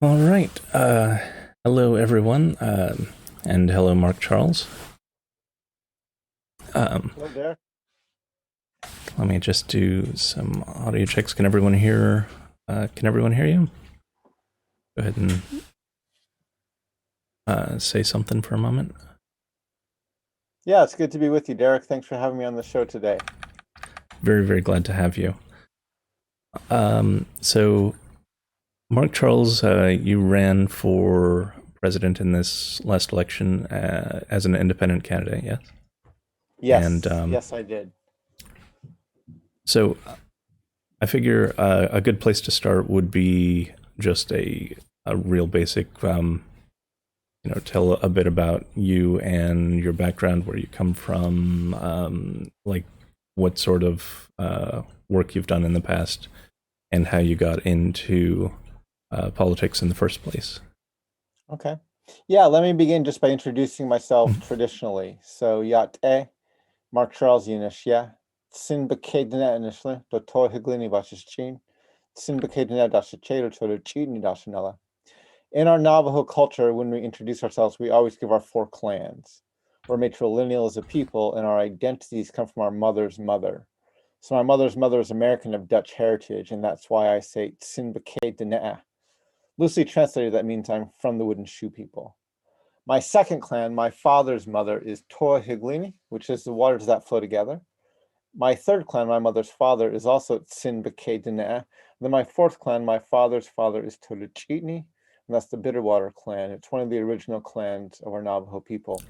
All right. Hello, everyone, and hello, Mark Charles. Um, Hello there. Let me just do some audio checks. Can everyone hear? Can everyone hear you? Go ahead and say something for a moment. Yeah, it's good to be with you, Derek. Thanks for having me on the show today. Very, very glad to have you. So, Mark Charles, you ran for president in this last election as an independent candidate, yes? And Yes, yes, I did. so I figure a good place to start would be just a real basic, tell a bit about you and your background, where you come from, like what sort of work you've done in the past, and how you got into politics in the first place. Okay. Yeah, let me begin just by introducing myself Mhm. traditionally. So, Yate, Mark Charles Yunishya, Sin Bakadina initially, Dr. Higlini Vashichin, Sin Bakadina Dashachedo Todo Chini Dashanella. In our Navajo culture, when we introduce ourselves, we always give our four clans. We're matrilineal as a people, and our identities come from our mother's mother. So my mother's mother is American of Dutch heritage, and that's why I say Tsin Bakay Dene. Loosely translated, that means I'm from the wooden shoe people. My second clan, my father's mother, is Toa Higlini, which is the waters that flow together. My third clan, my mother's father, is also Tsin Bakay Dene. Then my fourth clan, my father's father, is Totochitni, and that's the Bitterwater clan. It's one of the original clans of our Navajo people.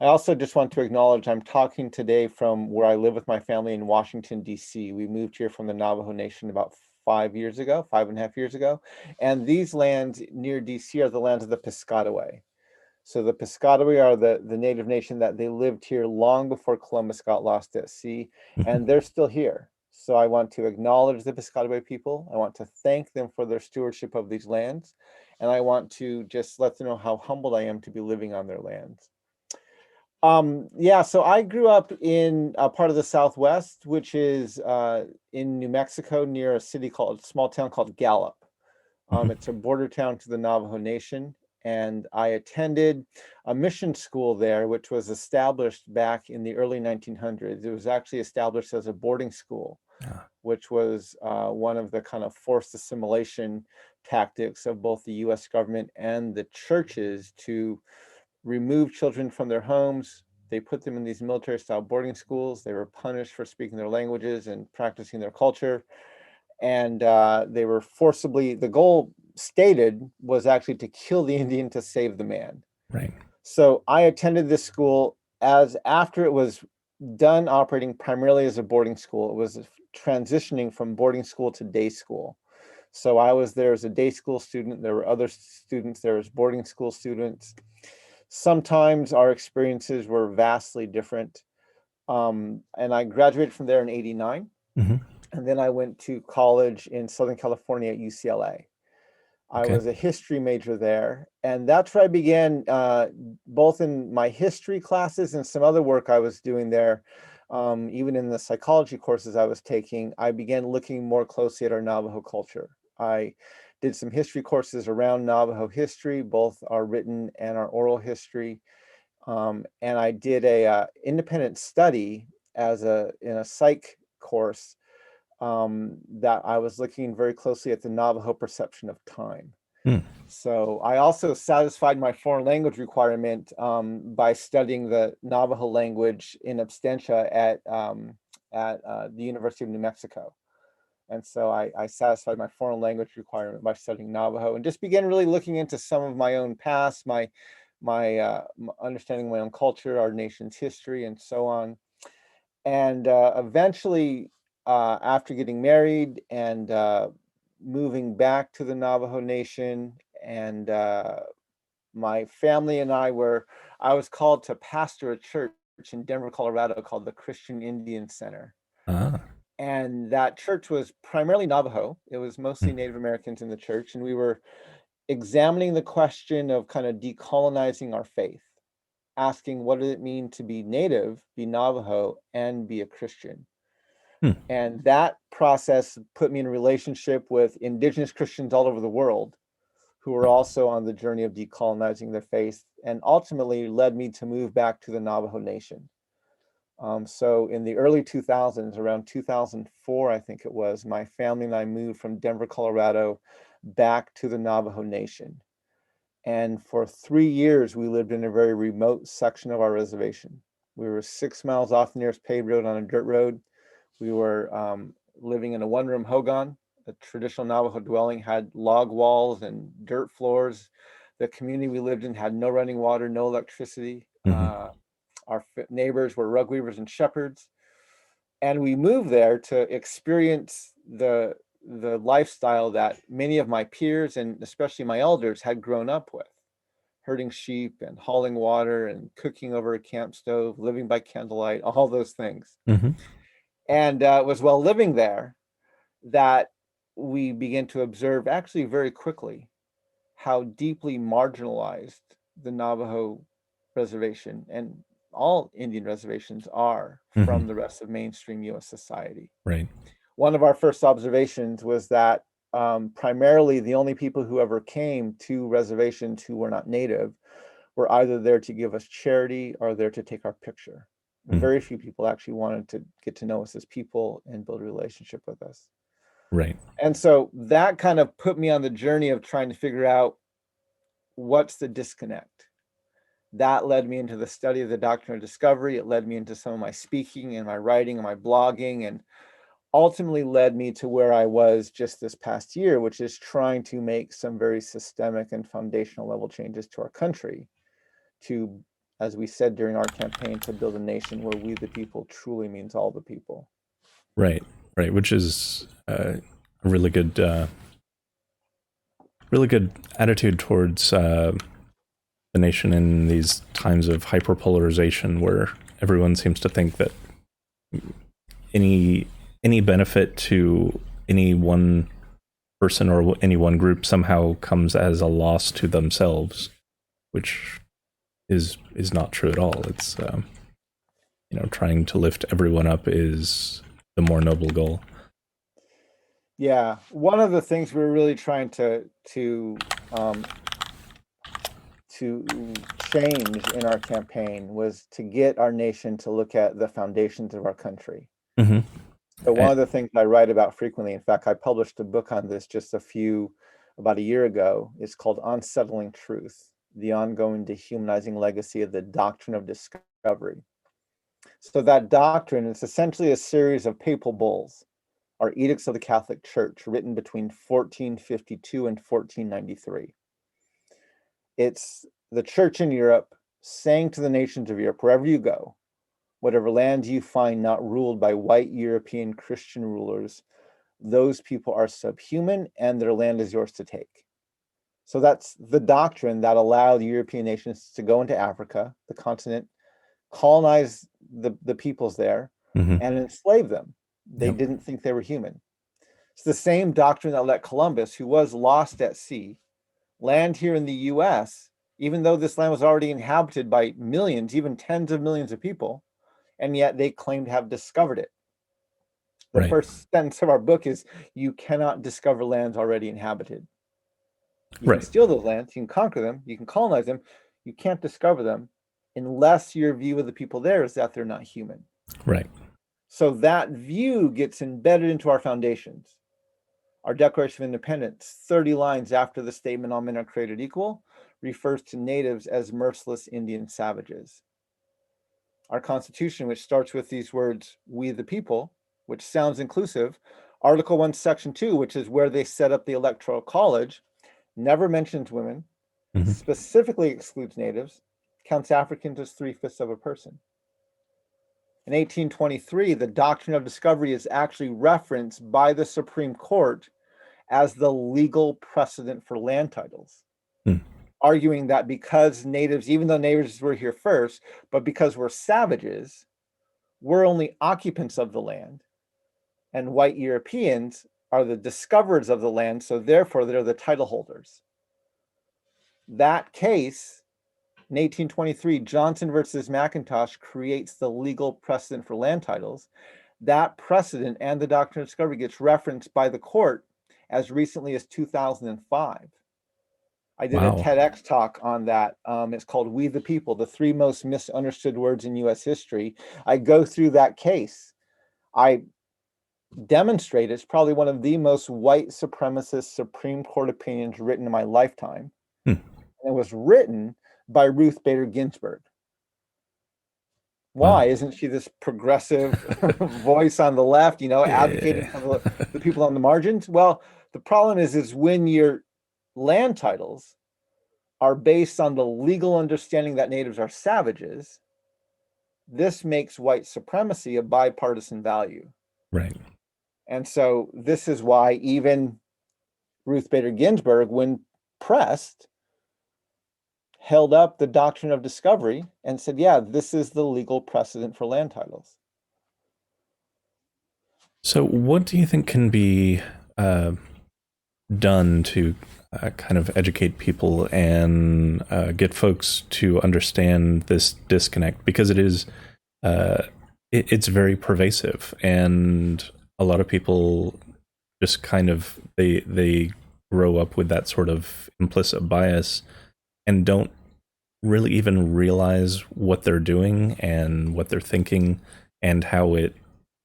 I also just want to acknowledge I'm talking today from where I live with my family in Washington, D.C. We moved here from the Navajo Nation about 5 years ago, 5.5 years ago. And these lands near D.C. are the lands of the Piscataway. So the Piscataway are the native nation that they lived here long before Columbus got lost at sea, Mhm. and they're still here. So I want to acknowledge the Piscataway people. I want to thank them for their stewardship of these lands, and I want to just let them know how humbled I am to be living on their lands. Yeah, so I grew up in a part of the Southwest, which is in New Mexico near a small town called Gallup. Mhm. It's a border town to the Navajo Nation, and I attended a mission school there, which was established back in the early 1900s. It was actually established as a boarding school, Ah, which was one of the kind of forced assimilation tactics of both the US government and the churches to remove children from their homes. They put them in these military style boarding schools. They were punished for speaking their languages and practicing their culture. And they were forcibly, the goal stated was actually to kill the Indian to save the man. right. So I attended this school as after it was done operating primarily as a boarding school, it was transitioning from boarding school to day school. So I was there as a day school student. There were other students there as boarding school students. Sometimes our experiences were vastly different. And I graduated from there in 89. Hmm. And then I went to college in Southern California at UCLA. I Okay. was a history major there. And that's where I began, both in my history classes and some other work I was doing there. Even in the psychology courses I was taking, I began looking more closely at our Navajo culture. I did some history courses around Navajo history, both our written and our oral history. And I did a independent study as in a psych course, that I was looking very closely at the Navajo perception of time. Mm. So I also satisfied my foreign language requirement by studying the Navajo language in absentia at the University of New Mexico. And so I satisfied my foreign language requirement by studying Navajo and just began really looking into some of my own past, my understanding my own culture, our nation's history, and so on. And eventually, after getting married and moving back to the Navajo Nation, and my family and I was called to pastor a church in Denver, Colorado called the Christian Indian Center. Ah. And that church was primarily Navajo. It was mostly Mm. Native Americans in the church. And we were examining the question of kind of decolonizing our faith, asking what does it mean to be Native, be Navajo, and be a Christian. Mm. And that process put me in a relationship with indigenous Christians all over the world who were also on the journey of decolonizing their faith, and ultimately led me to move back to the Navajo Nation. So in the early 2000s, around 2004, I think it was, my family and I moved from Denver, Colorado, back to the Navajo Nation. And for 3 years, we lived in a very remote section of our reservation. We were 6 miles off the nearest paved road on a dirt road. We were living in a one-room hogan. A traditional Navajo dwelling had log walls and dirt floors. The community we lived in had no running water, no electricity. Our neighbors were rug weavers and shepherds. And we moved there to experience the lifestyle that many of my peers and especially my elders had grown up with, herding sheep and hauling water and cooking over a camp stove, living by candlelight, all those things. And it was while living there that we began to observe actually very quickly how deeply marginalized the Navajo reservation and all Indian reservations are from the rest of mainstream US society. Right. One of our first observations was that primarily the only people who ever came to reservations who were not native were either there to give us charity or there to take our picture. Very few people actually wanted to get to know us as people and build a relationship with us. Right. And so that kind of put me on the journey of trying to figure out what's the disconnect. That led me into the study of the doctrine of discovery. It led me into some of my speaking and my writing and my blogging, and ultimately led me to where I was just this past year, which is trying to make some very systemic and foundational level changes to our country to, as we said during our campaign, to build a nation where we the people truly means all the people. Right. Right. Which is a really good attitude towards the nation in these times of hyperpolarization, where everyone seems to think that any benefit to any one person or any one group somehow comes as a loss to themselves, which is not true at all. It's trying to lift everyone up is the more noble goal. Yeah, one of the things we were really trying to change in our campaign was to get our nation to look at the foundations of our country. So one of the things I write about frequently, in fact, I published a book on this about a year ago. It's called Unsettling Truth, the ongoing dehumanizing legacy of the doctrine of discovery. So that doctrine is essentially a series of papal bulls, or edicts of the Catholic Church, written between 1452 and 1493. It's the church in Europe saying to the nations of Europe, wherever you go, whatever land you find not ruled by white European Christian rulers, those people are subhuman and their land is yours to take. So that's the doctrine that allowed European nations to go into Africa, the continent, colonize the peoples there, and enslave them. They didn't think they were human. It's the same doctrine that let Columbus, who was lost at sea, land here in the US, even though this land was already inhabited by millions, even tens of millions of people, and yet they claim to have discovered it. The first sentence of our book is, you cannot discover lands already inhabited. You can steal those lands, you can conquer them, you can colonize them, you can't discover them unless your view of the people there is that they're not human. Right. So that view gets embedded into our foundations. Our Declaration of Independence, 30 lines after the statement all men are created equal, refers to natives as merciless Indian savages. Our Constitution, which starts with these words, we the people, which sounds inclusive, Article 1, Section 2, which is where they set up the Electoral College, never mentions women, specifically excludes natives, counts Africans as 3/5 of a person. In 1823, the doctrine of discovery is actually referenced by the Supreme Court as the legal precedent for land titles, arguing that because natives, even though natives were here first, but because we're savages, we're only occupants of the land, and white Europeans are the discoverers of the land, so therefore they're the title holders. That case, in 1823, Johnson versus McIntosh creates the legal precedent for land titles. That precedent and the doctrine of discovery gets referenced by the court as recently as 2005. I did a Wow. TEDx talk on that. It's called We the People, the three most misunderstood words in US history. I go through that case. I demonstrate it's probably one of the most white supremacist Supreme Court opinions written in my lifetime. Hmm. And it was written by Ruth Bader Ginsburg. Why Wow. isn't she this progressive voice on the left, advocating Yeah. for the people on the margins? Well, the problem is when your land titles are based on the legal understanding that natives are savages, this makes white supremacy a bipartisan value. Right. And so this is why even Ruth Bader Ginsburg, when pressed, held up the doctrine of discovery and said, yeah, this is the legal precedent for land titles. So, what do you think can be uh, done to kind of educate people and get folks to understand this disconnect? Because uh, it's very pervasive, and a lot of people just kind of they grow up with that sort of implicit bias and don't really even realize what they're doing and what they're thinking and how it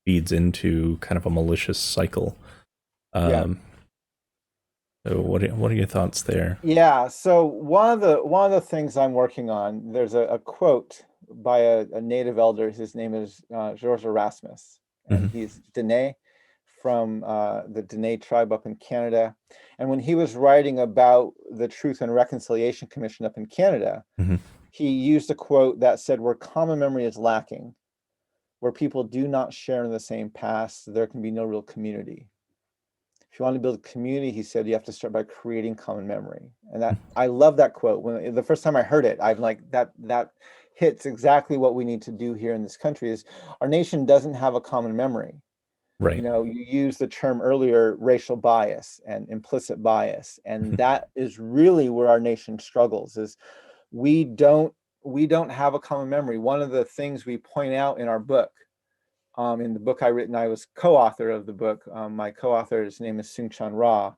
feeds into kind of a malicious cycle. Yeah. So what are your thoughts there? Yeah. So one of the things I'm working on, there's a quote by a native elder. His name is George Erasmus, and Hmm. he's Dene from the Dene tribe up in Canada. And when he was writing about the Truth and Reconciliation Commission up in Canada, Hmm. he used a quote that said, where common memory is lacking, where people do not share in the same past, there can be no real community. If you want to build a community, he said, you have to start by creating common memory. And that, I love that quote. When the first time I heard it, I'm like, that hits exactly what we need to do here in this country. Is our nation doesn't have a common memory. Right. You used the term earlier, racial bias and implicit bias, and Mhm. that is really where our nation struggles. Is we don't have a common memory. One of the things we point out in our book, in the book I written, I was co-author of the book. My co-author's name is Seung-Chan Ra.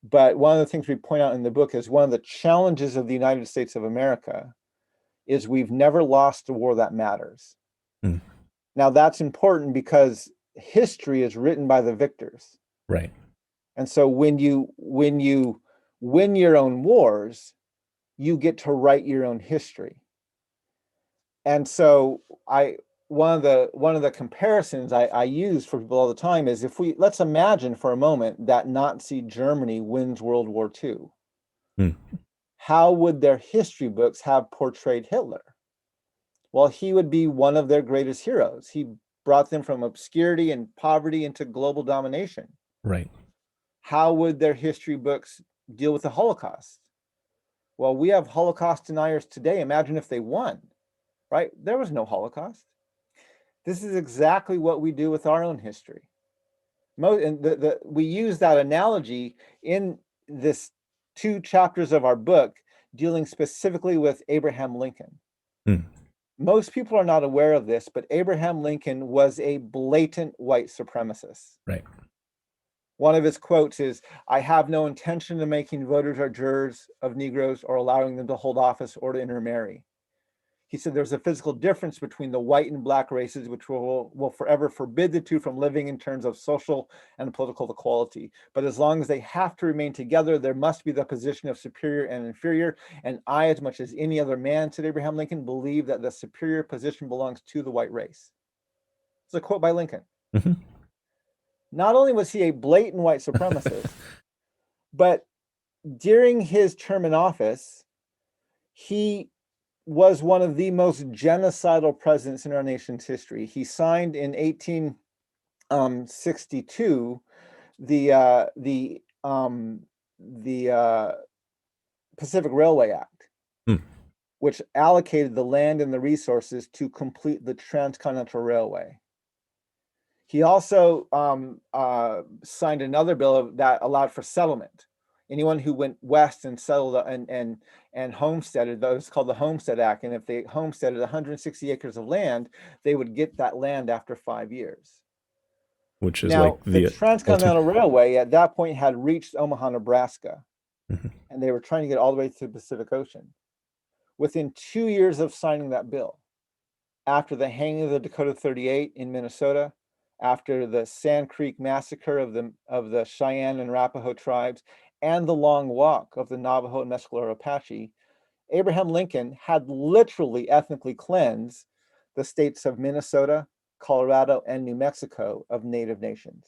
But one of the things we point out in the book is one of the challenges of the United States of America is we've never lost a war that matters. Mm. Now that's important because history is written by the victors. Right. And so when you win your own wars, you get to write your own history. And so one of the comparisons I use for people all the time is, let's imagine for a moment that Nazi Germany wins World War II. Mm. How would their history books have portrayed Hitler? Well, he would be one of their greatest heroes. He brought them from obscurity and poverty into global domination. Right. How would their history books deal with the Holocaust? Well, we have Holocaust deniers today. Imagine if they won, right? There was no Holocaust. This is exactly what we do with our own history. We use that analogy in this 2 chapters of our book dealing specifically with Abraham Lincoln. Mm. Most people are not aware of this, but Abraham Lincoln was a blatant white supremacist. Right. One of his quotes is, I have no intention of making voters or jurors of Negroes or allowing them to hold office or to intermarry. He said there's a physical difference between the white and black races, which will forever forbid the two from living in terms of social and political equality. But as long as they have to remain together, there must be the position of superior and inferior. And I, as much as any other man, said Abraham Lincoln, believe that the superior position belongs to the white race. It's a quote by Lincoln. Hmm. Not only was he a blatant white supremacist, but during his term in office, he was one of the most genocidal presidents in our nation's history. He signed in 1862 the Pacific Railway Act, Mm. which allocated the land and the resources to complete the Transcontinental Railway. He also signed another bill that allowed for settlement. Anyone who went west and settled and homesteaded, that was called the Homestead Act. And if they homesteaded 160 acres of land, they would get that land after 5 years. Which is Now, like the the ultimate. Transcontinental Railway at that point had reached Omaha, Nebraska. Mhm. and they were trying to get all the way to the Pacific Ocean. Within 2 years of signing that bill, after the hanging of the Dakota 38 in Minnesota, after the Sand Creek massacre of the Cheyenne and Arapaho tribes, and the Long Walk of the Navajo and Mescalero Apache, Abraham Lincoln had literally ethnically cleansed the states of Minnesota, Colorado, and New Mexico of Native nations,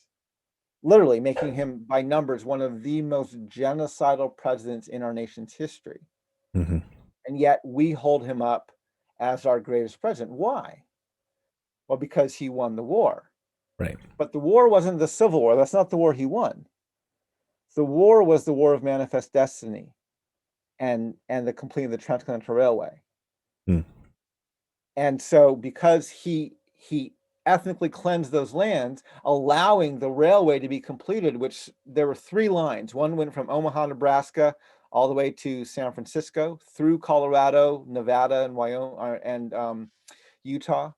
literally making him, by numbers, one of the most genocidal presidents in our nation's history. Mm-hmm. And yet we hold him up as our greatest president. Why? Well, because he won the war. Right. But the war wasn't the Civil War. That's not the war he won. The war was the War of Manifest Destiny and the completing of the Transcontinental Railway. Mm. And so because he ethnically cleansed those lands, allowing the railway to be completed, which there were 3 lines. One went from Omaha, Nebraska, all the way to San Francisco, through Colorado, Nevada, and Wyoming, and Utah.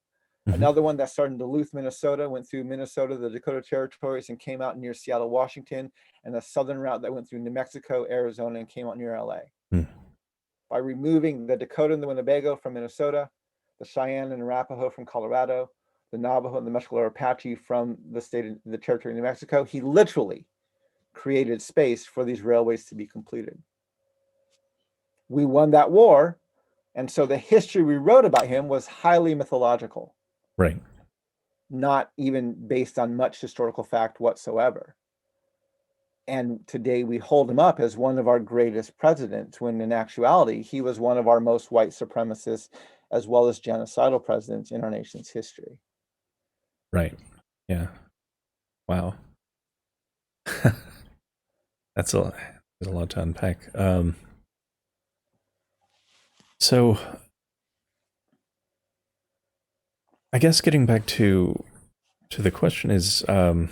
Mm-hmm. Another one that started in Duluth, Minnesota, went through Minnesota, the Dakota Territories, and came out near Seattle, Washington, and a southern route that went through New Mexico, Arizona, and came out near LA. Mm. By removing the Dakota and the Winnebago from Minnesota, the Cheyenne and Arapaho from Colorado, the Navajo and the Mescalero Apache from the territory of New Mexico, he literally created space for these railways to be completed. We won that war, and so the history we wrote about him was highly mythological. Right. Not even based on much historical fact whatsoever. And today we hold him up as one of our greatest presidents, when in actuality, he was one of our most white supremacists as well as genocidal presidents in our nation's history. Right. Yeah. Wow. That's a lot to unpack. So I guess getting back to the question is, how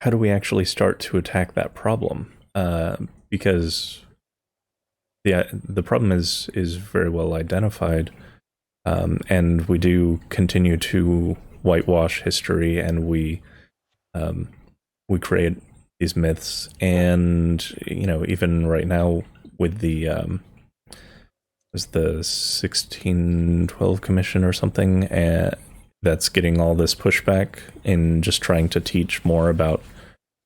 do we actually start to attack that problem? Because the problem is very well identified, and we do continue to whitewash history, and we create these myths, and even right now with the was the 1612 Commission or something, that's getting all this pushback in just trying to teach more about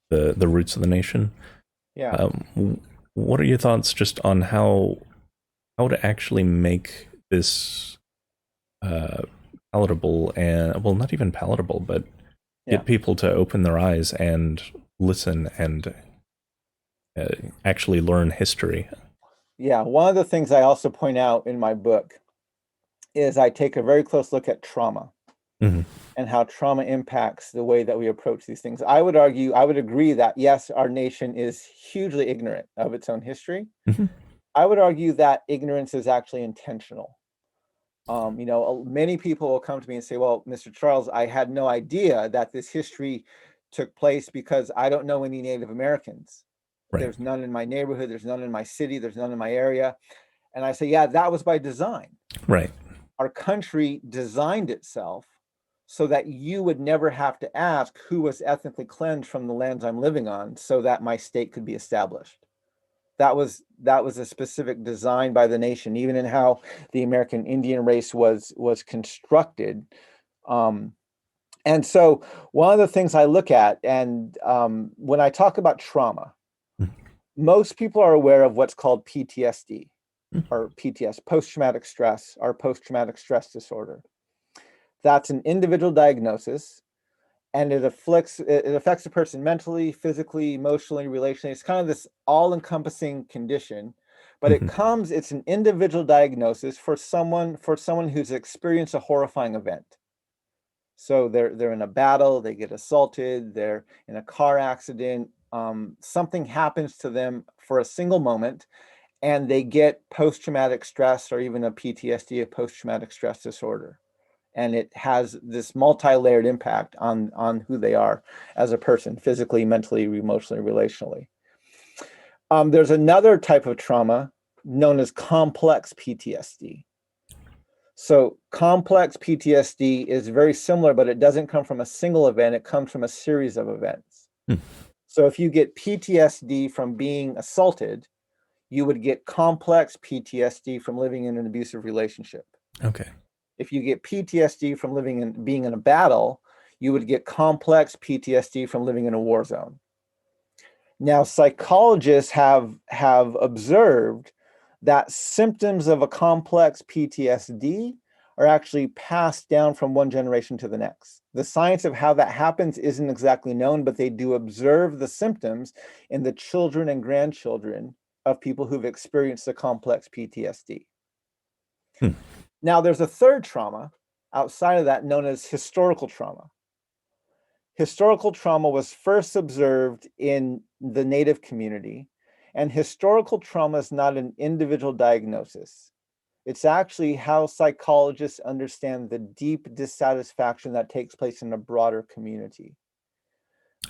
the roots of the nation. Yeah. What are your thoughts just on how to actually make this palatable, and well, not even palatable, but get people to open their eyes and listen and actually learn history? Yeah, one of the things I also point out in my book is I take a very close look at trauma. Mm-hmm. And how trauma impacts the way that we approach these things. I would agree that yes, our nation is hugely ignorant of its own history. Mm-hmm. I would argue that ignorance is actually intentional. Many people will come to me and say, well, Mr. Charles, I had no idea that this history took place because I don't know any Native Americans. Right. There's none in my neighborhood. There's none in my city. There's none in my area. And I say, yeah, that was by design. Right. Our country designed itself so that you would never have to ask who was ethnically cleansed from the lands I'm living on so that my state could be established. That was a specific design by the nation, even in how the American Indian race was constructed. And so one of the things I look at, and when I talk about trauma, most people are aware of what's called PTSD, or PTS, post-traumatic stress, or post-traumatic stress disorder. That's an individual diagnosis, and it affects a person mentally, physically, emotionally, relationally. It's kind of this all-encompassing condition, but it's an individual diagnosis for someone who's experienced a horrifying event. So they're in a battle, they get assaulted, they're in a car accident, something happens to them for a single moment, and they get post-traumatic stress, or even a PTSD, a post-traumatic stress disorder. And it has this multi-layered impact on who they are as a person, physically, mentally, emotionally, relationally. There's another type of trauma known as complex PTSD. So complex PTSD is very similar, but it doesn't come from a single event. It comes from a series of events. So if you get PTSD from being assaulted, you would get complex PTSD from living in an abusive relationship. Okay. If you get PTSD from being in a battle, you would get complex PTSD from living in a war zone. Now, psychologists have observed that symptoms of a complex PTSD are actually passed down from one generation to the next. The science of how that happens isn't exactly known, but they do observe the symptoms in the children and grandchildren of people who've experienced a complex PTSD. Hmm. Now, there's a third trauma outside of that known as historical trauma. Historical trauma was first observed in the Native community, and historical trauma is not an individual diagnosis. It's actually how psychologists understand the deep dissatisfaction that takes place in a broader community.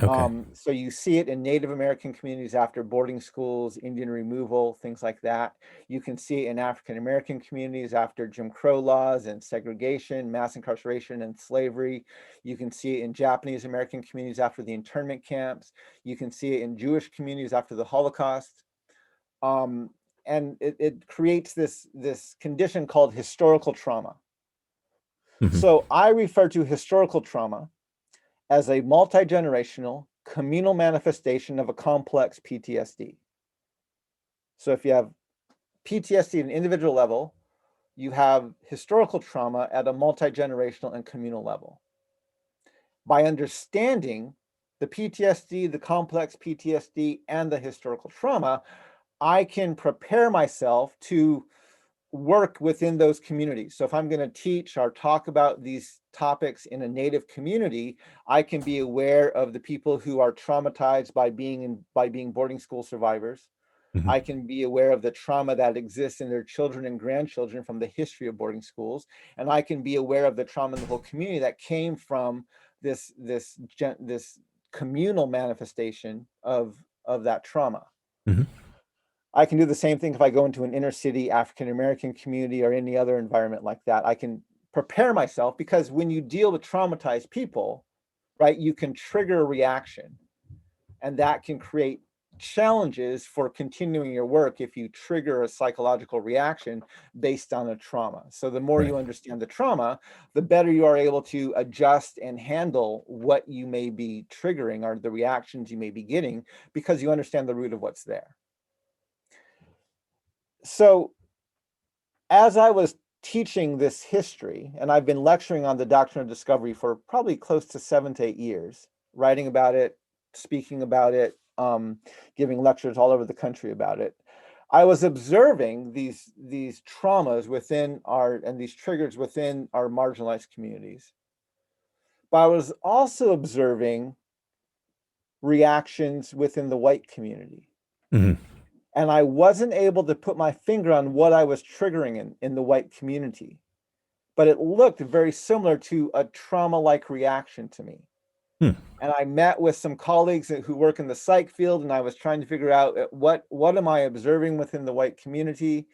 Okay. So you see it in Native American communities after boarding schools, Indian removal, things like that. You can see it in African American communities after Jim Crow laws and segregation, mass incarceration, and slavery. You can see it in Japanese American communities after the internment camps. You can see it in Jewish communities after the Holocaust. And it creates this condition called historical trauma. Mhm. So I refer to historical trauma as a multi-generational communal manifestation of a complex PTSD. So if you have PTSD at an individual level, you have historical trauma at a multi-generational and communal level. By understanding the PTSD, the complex PTSD, and the historical trauma, I can prepare myself to work within those communities. So if I'm going to teach or talk about these topics in a Native community, I can be aware of the people who are traumatized by being boarding school survivors. Mhm. I can be aware of the trauma that exists in their children and grandchildren from the history of boarding schools, and I can be aware of the trauma in the whole community that came from this communal manifestation of that trauma. Mhm. I can do the same thing if I go into an inner city African American community or any other environment like that. I can prepare myself because when you deal with traumatized people, right, you can trigger a reaction, and that can create challenges for continuing your work if you trigger a psychological reaction based on a trauma. So the more Right. you understand the trauma, the better you are able to adjust and handle what you may be triggering or the reactions you may be getting because you understand the root of what's there. So as I was teaching this history, and I've been lecturing on the doctrine of discovery for probably close to 7 to 8 years, writing about it, speaking about it, giving lectures all over the country about it. I was observing these traumas within these triggers within our marginalized communities. But I was also observing reactions within the white community. Mhm. And I wasn't able to put my finger on what I was triggering in the white community, but it looked very similar to a trauma-like reaction to me. Hmm. And I met with some colleagues who work in the psych field, and I was trying to figure out what am I observing within the white community.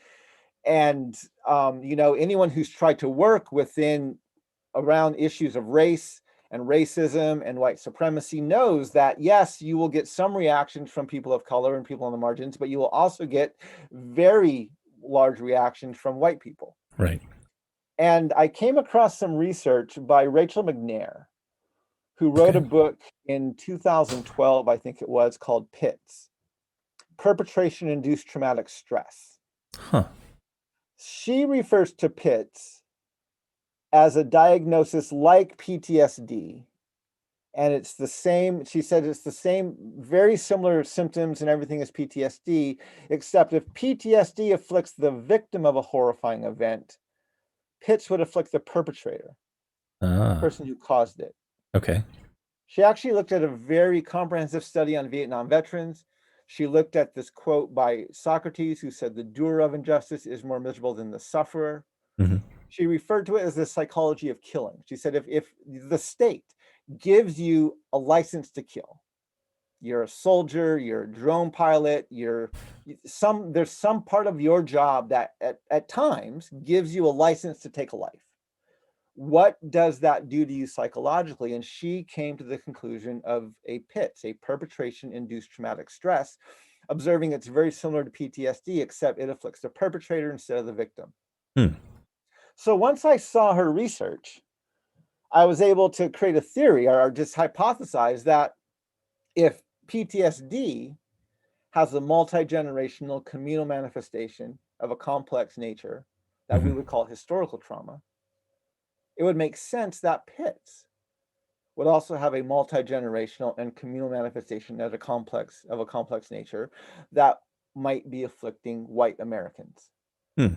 And anyone who's tried to work within around issues of race and racism and white supremacy knows that yes, you will get some reactions from people of color and people on the margins, but you will also get very large reactions from white people. Right. And I came across some research by Rachel McNair, who wrote Okay. a book in 2012, I think it was, called Ptsd, Perpetration-Induced Traumatic Stress. Huh. She refers to Ptsd as a diagnosis like PTSD. And it's the same, she said it's the same, very similar symptoms and everything as PTSD, except if PTSD afflicts the victim of a horrifying event, Ptsd would afflict the perpetrator, the Ah. person who caused it. Okay. She actually looked at a very comprehensive study on Vietnam veterans. She looked at this quote by Socrates, who said, "The doer of injustice is more miserable than the sufferer." Mhm. She referred to it as the psychology of killing. She said, if the state gives you a license to kill, you're a soldier, you're a drone pilot, there's some part of your job that at times gives you a license to take a life. What does that do to you psychologically? And she came to the conclusion of a PITS, a perpetration-induced traumatic stress, observing it's very similar to PTSD, except it afflicts the perpetrator instead of the victim. Hmm. So once I saw her research, I was able to create a theory or just hypothesize that if PTSD has a multi-generational communal manifestation of a complex nature that we would call historical trauma, it would make sense that PITS would also have a multi-generational and communal manifestation of a complex nature that might be afflicting white Americans. Hmm.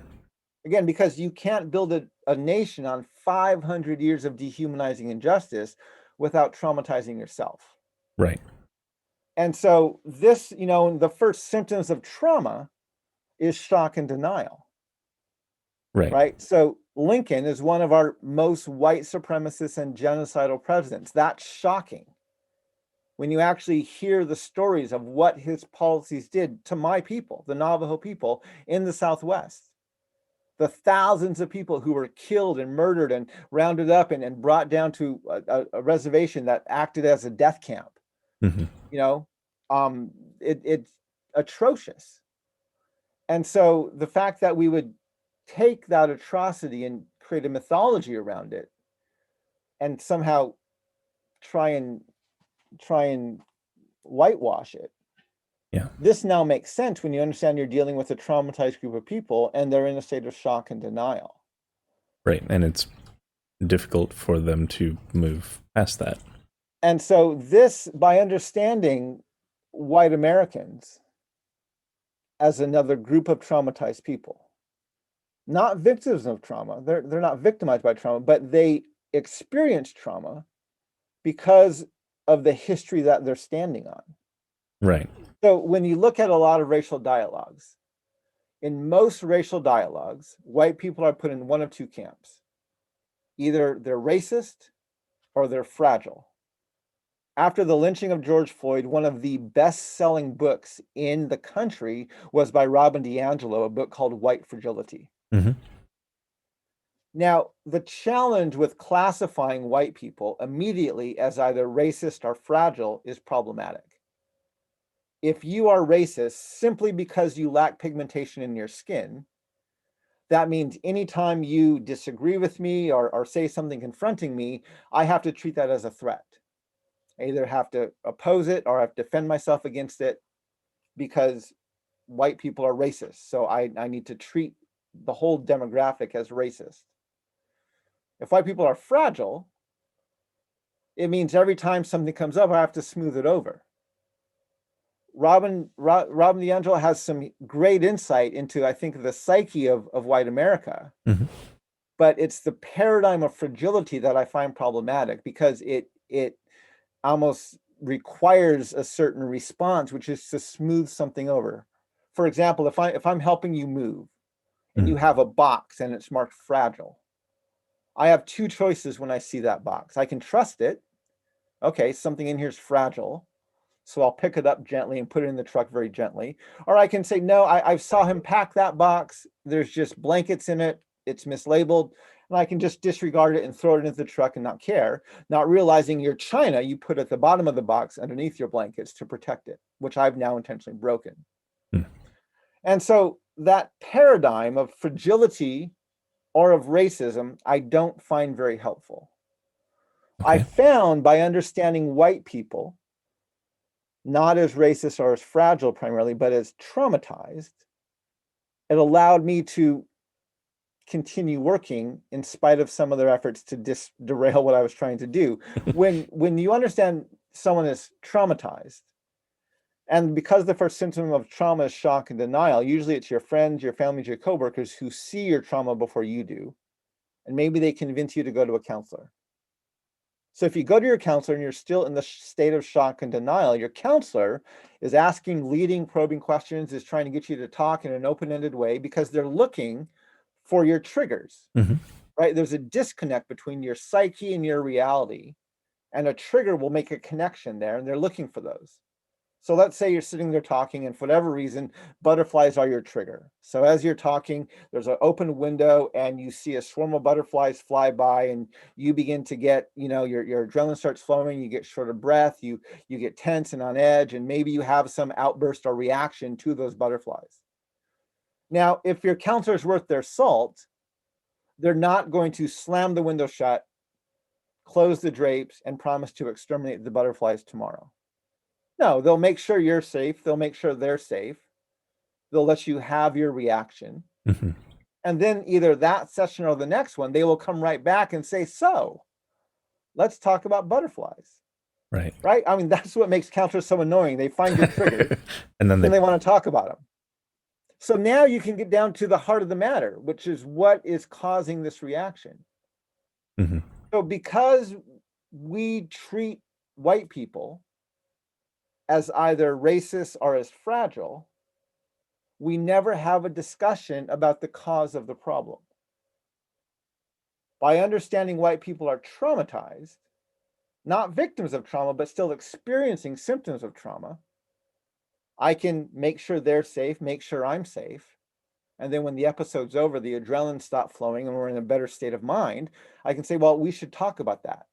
Again, because you can't build a nation on 500 years of dehumanizing injustice without traumatizing yourself. Right. And so this, the first symptoms of trauma is shock and denial. Right. So Lincoln is one of our most white supremacist and genocidal presidents. That's shocking. When you actually hear the stories of what his policies did to my people, the Navajo people in the Southwest, the thousands of people who were killed and murdered and rounded up and brought down to a reservation that acted as a death camp. It's atrocious. And so the fact that we would take that atrocity and create a mythology around it and somehow try and whitewash it. Yeah. This now makes sense when you understand you're dealing with a traumatized group of people and they're in a state of shock and denial. Right. And it's difficult for them to move past that. And so this, by understanding white Americans as another group of traumatized people, not victims of trauma, they're not victimized by trauma, but they experience trauma because of the history that they're standing on. Right. So when you look at a lot of racial dialogues, in most racial dialogues, white people are put in one of two camps. Either they're racist or they're fragile. After the lynching of George Floyd, one of the best-selling books in the country was by Robin DiAngelo, a book called White Fragility. Now, the challenge with classifying white people immediately as either racist or fragile is problematic. If you are racist simply because you lack pigmentation in your skin, that means anytime you disagree with me or say something confronting me, I have to treat that as a threat. I either have to oppose it or I have to defend myself against it because white people are racist. So I need to treat the whole demographic as racist. If white people are fragile, it means every time something comes up, I have to smooth it over. Robin DiAngelo has some great insight into, I think, the psyche of white America. But it's the paradigm of fragility that I find problematic because it almost requires a certain response, which is to smooth something over. For example, if I'm helping you move and you have a box and it's marked fragile, I have two choices when I see that box. I can trust it. Okay, something in here is fragile. So I'll pick it up gently and put it in the truck very gently. Or I can say, no, I saw him pack that box. There's just blankets in it. It's mislabeled. And I can just disregard it and throw it into the truck and not care, not realizing your china you put at the bottom of the box underneath your blankets to protect it, which I've now intentionally broken. And so that paradigm of fragility or of racism, I don't find very helpful. I found by understanding white people, not as racist or as fragile primarily, but as traumatized, it allowed me to continue working in spite of some of their efforts to derail what I was trying to do. When you understand someone is traumatized, and because the first symptom of trauma is shock and denial, usually it's your friends, your families, your coworkers who see your trauma before you do, and maybe they convince you to go to a counselor. So if you go to your counselor and you're still in the state of shock and denial, your counselor is asking leading, probing questions, is trying to get you to talk in an open-ended way because they're looking for your triggers, right? There's a disconnect between your psyche and your reality, and a trigger will make a connection there, and they're looking for those. So let's say you're sitting there talking, and for whatever reason, butterflies are your trigger. So as you're talking, there's an open window and you see a swarm of butterflies fly by, and you begin to get, your adrenaline starts flowing, you get short of breath, you get tense and on edge, and maybe you have some outburst or reaction to those butterflies. Now, if your counselor's worth their salt, they're not going to slam the window shut, close the drapes, and promise to exterminate the butterflies tomorrow. No, they'll make sure you're safe. They'll make sure they're safe. They'll let you have your reaction. Mm-hmm. And then either that session or the next one, they will come right back and say, so let's talk about butterflies. Right. Right? I mean, that's what makes counselors so annoying. They find your triggers and then they want to talk about them. So now you can get down to the heart of the matter, which is what is causing this reaction. Mm-hmm. So because we treat white people as either racist or as fragile, we never have a discussion about the cause of the problem. By understanding white people are traumatized, not victims of trauma, but still experiencing symptoms of trauma, I can make sure they're safe, make sure I'm safe. And then when the episode's over, the adrenaline stops flowing and we're in a better state of mind, I can say, well, we should talk about that.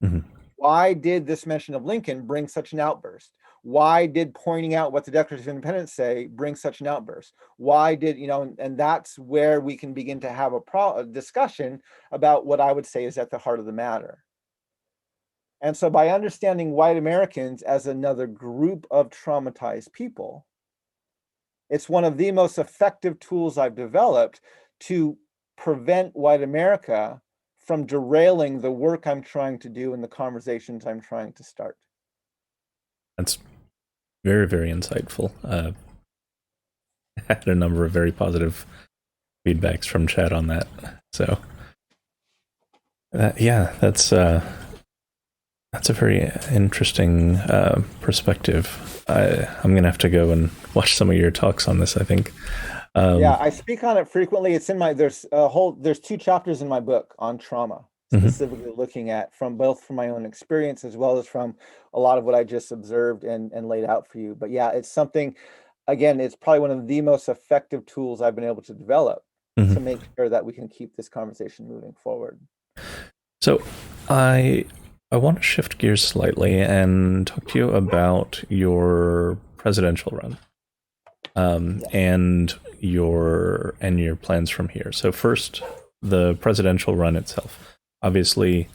Mm-hmm. Why did this mention of Lincoln bring such an outburst? Why did pointing out what the Declaration of Independence say bring such an outburst? Why did, and that's where we can begin to have a discussion about what I would say is at the heart of the matter. And so by understanding white Americans as another group of traumatized people, it's one of the most effective tools I've developed to prevent white America from derailing the work I'm trying to do and the conversations I'm trying to start. That's very, very insightful. I had a number of very positive feedbacks from chat on that. So, yeah, that's a very interesting perspective. I'm gonna have to go and watch some of your talks on this, I think. Yeah, I speak on it frequently. It's in there's 2 chapters in my book on trauma, specifically looking at from my own experience as well as from a lot of what I just observed and laid out for you. But yeah, it's something, again, it's probably one of the most effective tools I've been able to develop to make sure that we can keep this conversation moving forward. So I want to shift gears slightly and talk to you about your presidential run. And your plans from here. So first, the presidential run itself. Obviously,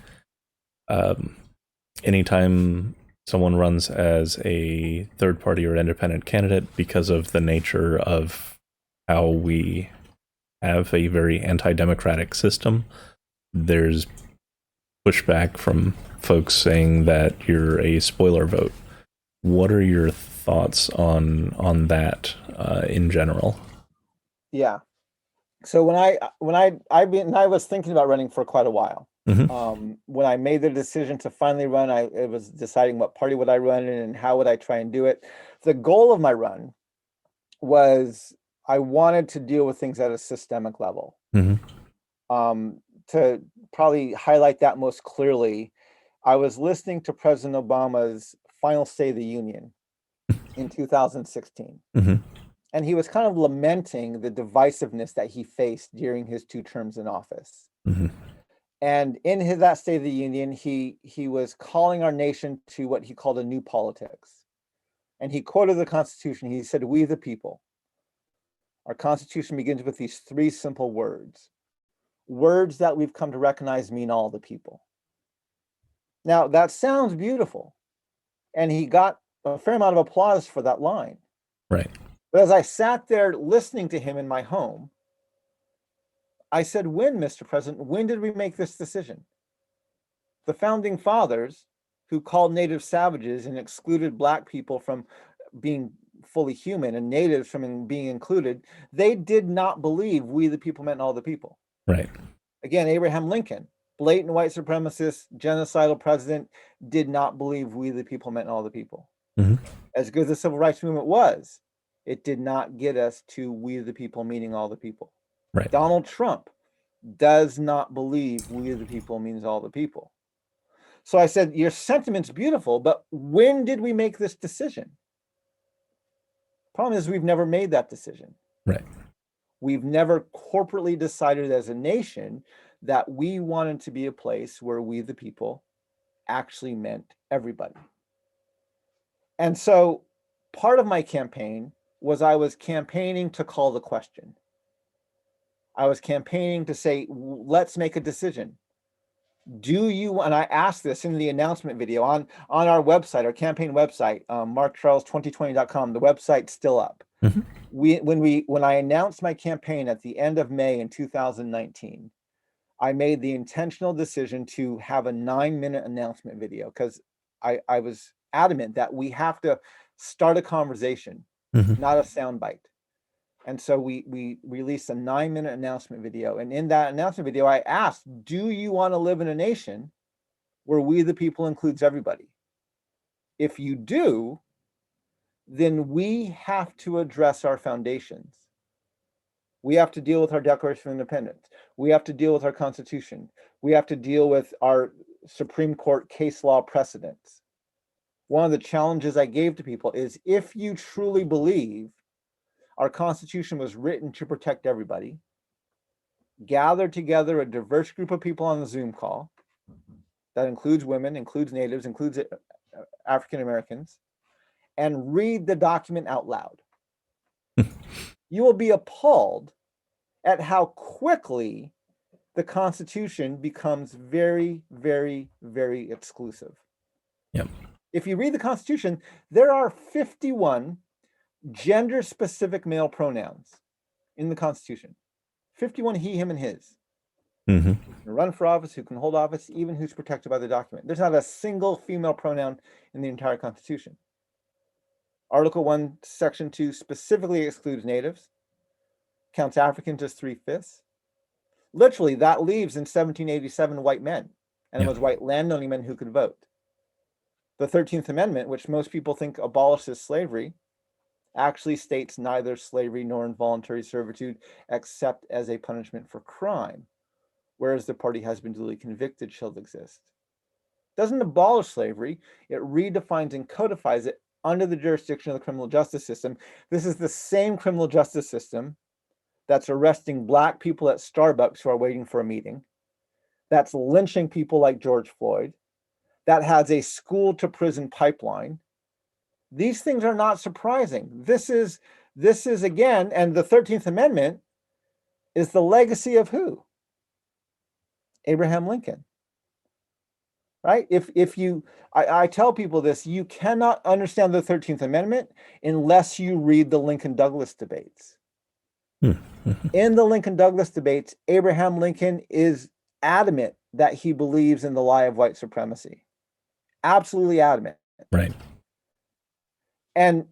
anytime someone runs as a third party or independent candidate, because of the nature of how we have a very anti-democratic system, there's pushback from folks saying that you're a spoiler vote. What are your thoughts on that in general? Yeah. So when I was thinking about running for quite a while. When I made the decision to finally run, it was deciding what party would I run in and how would I try and do it. The goal of my run was I wanted to deal with things at a systemic level. To probably highlight that most clearly, I was listening to President Obama's final State of the Union in 2016. And he was kind of lamenting the divisiveness that he faced during his 2 terms in office. And in that State of the Union, he was calling our nation to what he called a new politics. And he quoted the Constitution. He said, "We the people. Our Constitution begins with these 3 simple words. Words that we've come to recognize mean all the people." Now, that sounds beautiful. And he got a fair amount of applause for that line. Right. But as I sat there listening to him in my home, I said, when, Mr. President, when did we make this decision? The founding fathers, who called natives savages and excluded Black people from being fully human and natives from being included, they did not believe we the people meant all the people. Right. Again, Abraham Lincoln, blatant white supremacist, genocidal president, did not believe we the people meant all the people. As good as the civil rights movement was, it did not get us to we the people meaning all the people. Right. Donald Trump does not believe we the people means all the people. So I said, your sentiment's beautiful, but when did we make this decision? Problem is, we've never made that decision. Right. We've never corporately decided as a nation that we wanted to be a place where we, the people, actually meant everybody. And so part of my campaign was I was campaigning to call the question. I was campaigning to say, let's make a decision. Do you, and I asked this in the announcement video on our website, our campaign website, markcharles2020.com, the website's still up. Mhm. When I announced my campaign at the end of May in 2019, I made the intentional decision to have a 9-minute announcement video because I was adamant that we have to start a conversation, Mhm. not a soundbite. And so we released a 9-minute announcement video. And in that announcement video, I asked, do you want to live in a nation where we, the people, includes everybody? If you do, then we have to address our foundations. We have to deal with our Declaration of Independence. We have to deal with our Constitution. We have to deal with our Supreme Court case law precedents. One of the challenges I gave to people is, if you truly believe our Constitution was written to protect everybody, gather together a diverse group of people on the Zoom call that includes women, includes natives, includes African Americans, and read the document out loud. You will be appalled at how quickly the Constitution becomes very, very, very exclusive. Yep. If you read the Constitution, there are 51 gender-specific male pronouns in the Constitution. 51 he, him, and his. Mm-hmm. Who can run for office, who can hold office, even who's protected by the document. There's not a single female pronoun in the entire Constitution. Article 1, Section 2 specifically excludes natives, counts Africans as 3/5. Literally, that leaves in 1787 white men, and it was white landowning men who could vote. The 13th Amendment, which most people think abolishes slavery, actually states neither slavery nor involuntary servitude except as a punishment for crime, whereas the party has been duly convicted shall exist. Doesn't abolish slavery, it redefines and codifies it under the jurisdiction of the criminal justice system. This is the same criminal justice system that's arresting Black people at Starbucks who are waiting for a meeting, that's lynching people like George Floyd, that has a school to prison pipeline. These things are not surprising. This is again, and the 13th Amendment is the legacy of who? Abraham Lincoln. Right? I tell people this, you cannot understand the 13th Amendment unless you read the Lincoln-Douglas debates. In the Lincoln-Douglas debates, Abraham Lincoln is adamant that he believes in the lie of white supremacy. Absolutely adamant. Right. And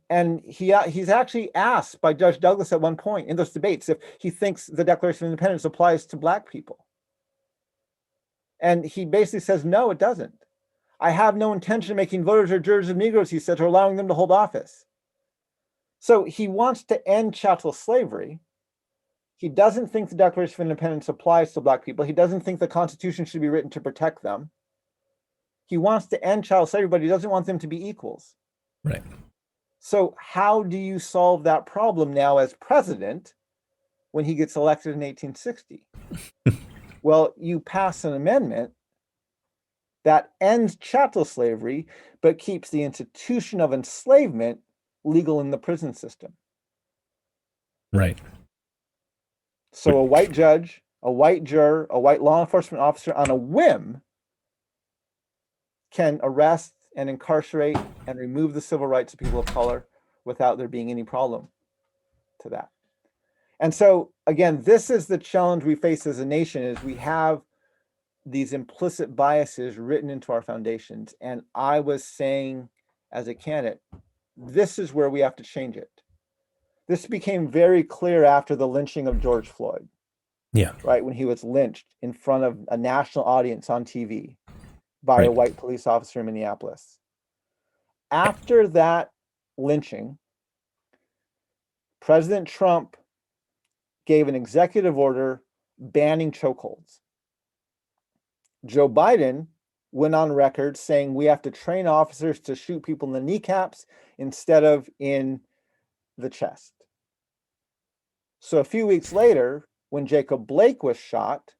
he's actually asked by Judge Douglas at one point in those debates if he thinks the Declaration of Independence applies to Black people. And he basically says, no, it doesn't. I have no intention of making voters or jurors of Negroes, he said, or allowing them to hold office. So he wants to end chattel slavery. He doesn't think the Declaration of Independence applies to Black people. He doesn't think the Constitution should be written to protect them. He wants to end chattel slavery, but he doesn't want them to be equals. Right. So how do you solve that problem now as president when he gets elected in 1860? Well, you pass an amendment that ends chattel slavery, but keeps the institution of enslavement legal in the prison system. Right. So a white judge, a white juror, a white law enforcement officer on a whim can arrest and incarcerate and remove the civil rights of people of color without there being any problem to that. And so, again, this is the challenge we face as a nation, is we have these implicit biases written into our foundations. And I was saying as a candidate, this is where we have to change it. This became very clear after the lynching of George Floyd. Yeah. Right, when he was lynched in front of a national audience on TV by a white police officer in Minneapolis. After that lynching, President Trump gave an executive order banning chokeholds. Joe Biden went on record saying we have to train officers to shoot people in the kneecaps instead of in the chest. So a few weeks later, when Jacob Blake was shot,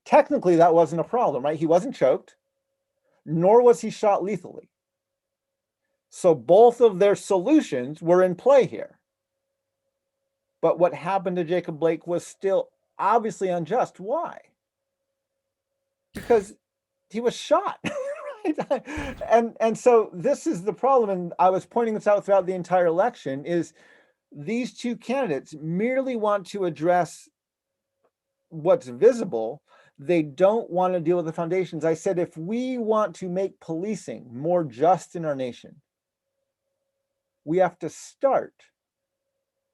technically that wasn't a problem, right? He wasn't choked, nor was he shot lethally. So both of their solutions were in play here. But what happened to Jacob Blake was still obviously unjust. Why? Because he was shot. and so this is the problem, and I was pointing this out throughout the entire election, is these two candidates merely want to address what's visible. They don't want to deal with the foundations. I said, if we want to make policing more just in our nation, we have to start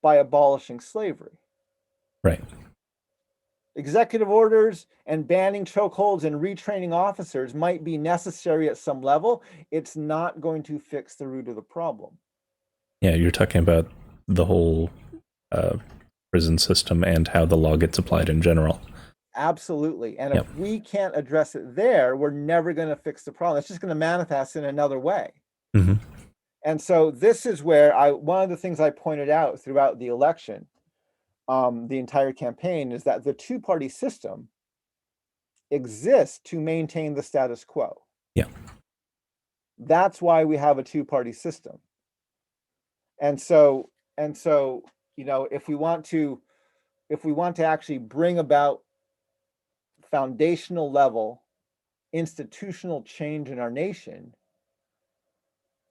by abolishing slavery. Right. Executive orders and banning chokeholds and retraining officers might be necessary at some level. It's not going to fix the root of the problem. Yeah, you're talking about the whole uh, prison system and how the law gets applied in general. Absolutely. And Yep. if we can't address it there, we're never going to fix the problem. It's just going to manifest in another way. Mm-hmm. And so this is where one of the things I pointed out throughout the election, the entire campaign, is that the two-party system exists to maintain the status quo. Yeah. That's why we have a two-party system. And so, if we want to actually bring about foundational level institutional change in our nation,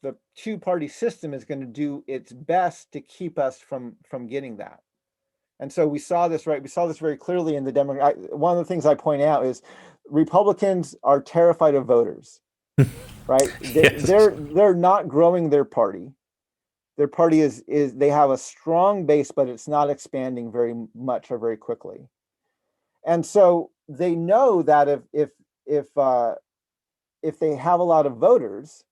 the two-party system is going to do its best to keep us from getting that. And so we saw this, right? We saw this very clearly in the Democrat. One of the things I point out is Republicans are terrified of voters, right? Yes. They're not growing their party. Their party is they have a strong base, but it's not expanding very much or very quickly. And so they know that if they have a lot of voters,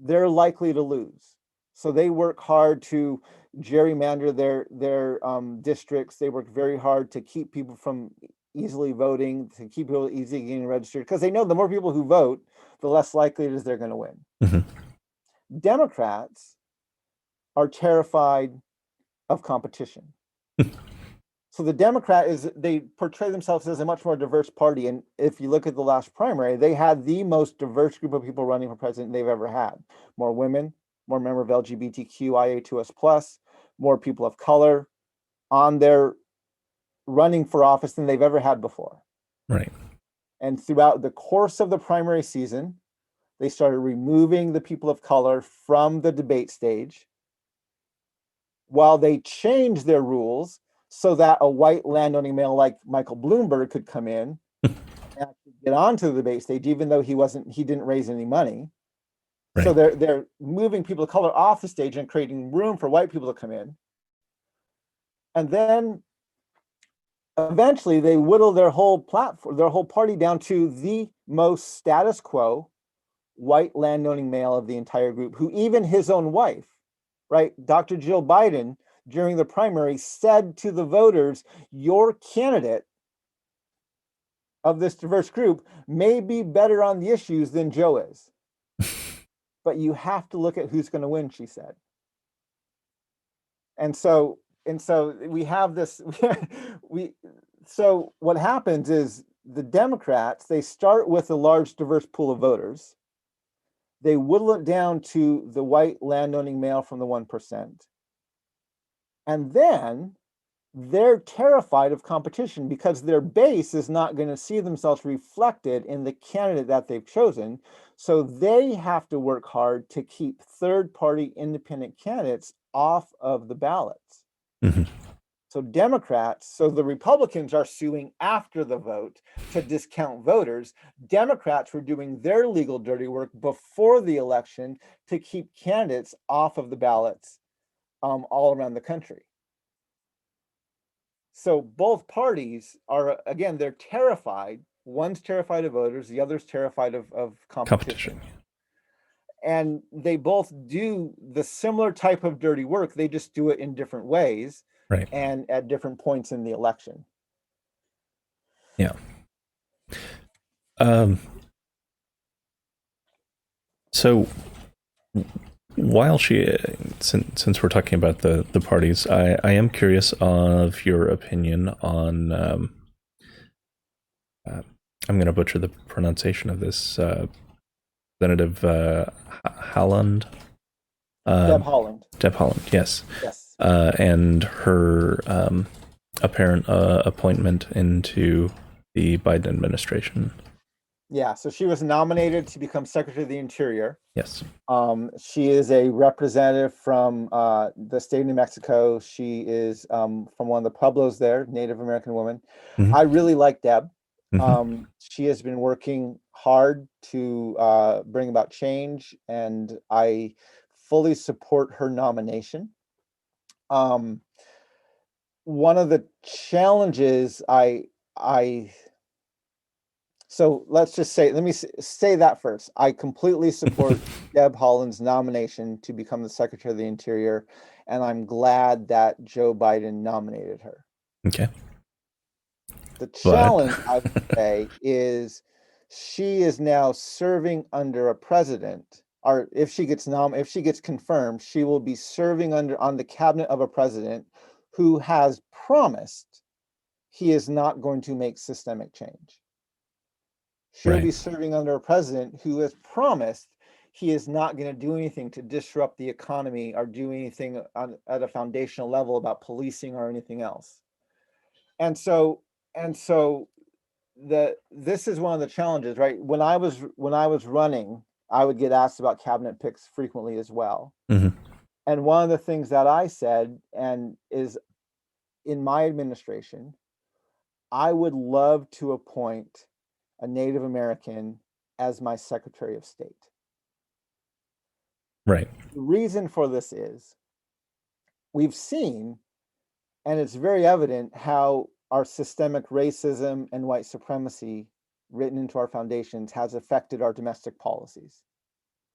they're likely to lose. So they work hard to gerrymander their districts. They work very hard to keep people from easily voting, to keep people easily getting registered, because they know the more people who vote, the less likely it is they're going to win. Mm-hmm. Democrats are terrified of competition. So the Democrat they portray themselves as a much more diverse party. And if you look at the last primary, they had the most diverse group of people running for president they've ever had. More women, more members of LGBTQIA2S+, more people of color on their running for office than they've ever had before. Right. And throughout the course of the primary season, they started removing the people of color from the debate stage, while they changed their rules so that a white landowning male like Michael Bloomberg could come in and actually get onto the debate stage, even though he didn't raise any money. Right. So they're moving people of color off the stage and creating room for white people to come in. And then eventually they whittle their whole platform, their whole party down to the most status quo white landowning male of the entire group, who even his own wife, right, Dr. Jill Biden, during the primary said to the voters, your candidate of this diverse group may be better on the issues than Joe is. But you have to look at who's going to win, she said. And so we have this, so what happens is the Democrats, they start with a large diverse pool of voters. They whittle it down to the white landowning male from the 1%. And then they're terrified of competition because their base is not going to see themselves reflected in the candidate that they've chosen. So they have to work hard to keep third-party independent candidates off of the ballots. Mm-hmm. So the Republicans are suing after the vote to discount voters. Democrats were doing their legal dirty work before the election to keep candidates off of the ballots all around the country. So both parties are, again, they're terrified. One's terrified of voters, the other's terrified of competition. And they both do the similar type of dirty work. They just do it in different ways, right, and at different points in the election. Yeah. So While since we're talking about the parties, I am curious of your opinion on. Uh, I'm going to butcher the pronunciation of this. Representative Haaland. Deb Haaland. Deb Haaland, yes. Yes. And her apparent appointment into the Biden administration. Yeah, so she was nominated to become Secretary of the Interior. Yes. She is a representative from the state of New Mexico. She is from one of the pueblos there, Native American woman. Mhm. I really like Deb. Mhm. She has been working hard to bring about change, and I fully support her nomination. One of the challenges so let's just say, let me say that first. I completely support Deb Haaland's nomination to become the Secretary of the Interior, and I'm glad that Joe Biden nominated her. Okay. The But challenge, I would say, is she is now serving under a president, or if she gets confirmed, she will be serving on the cabinet of a president who has promised he is not going to make systemic change. She'll right. be serving under a president who has promised he is not going to do anything to disrupt the economy or do anything at a foundational level about policing or anything else. And so this is one of the challenges, right? When I was running, I would get asked about cabinet picks frequently as well. Mhm. And one of the things that I said, and is in my administration, I would love to appoint a Native American as my Secretary of State. Right. The reason for this is we've seen, and it's very evident, how our systemic racism and white supremacy written into our foundations has affected our domestic policies.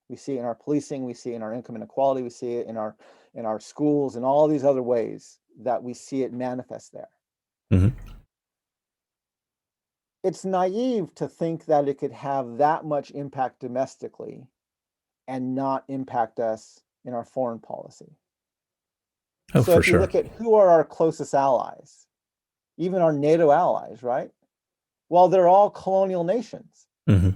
We see it in our policing, we see it in our income inequality, we see it in our schools, and all these other ways that we see it manifest there. Mhm. It's naive to think that it could have that much impact domestically and not impact us in our foreign policy. Oh, So for if you sure. look at who are our closest allies, even our NATO allies, right? Well, they're all colonial nations. Mhm.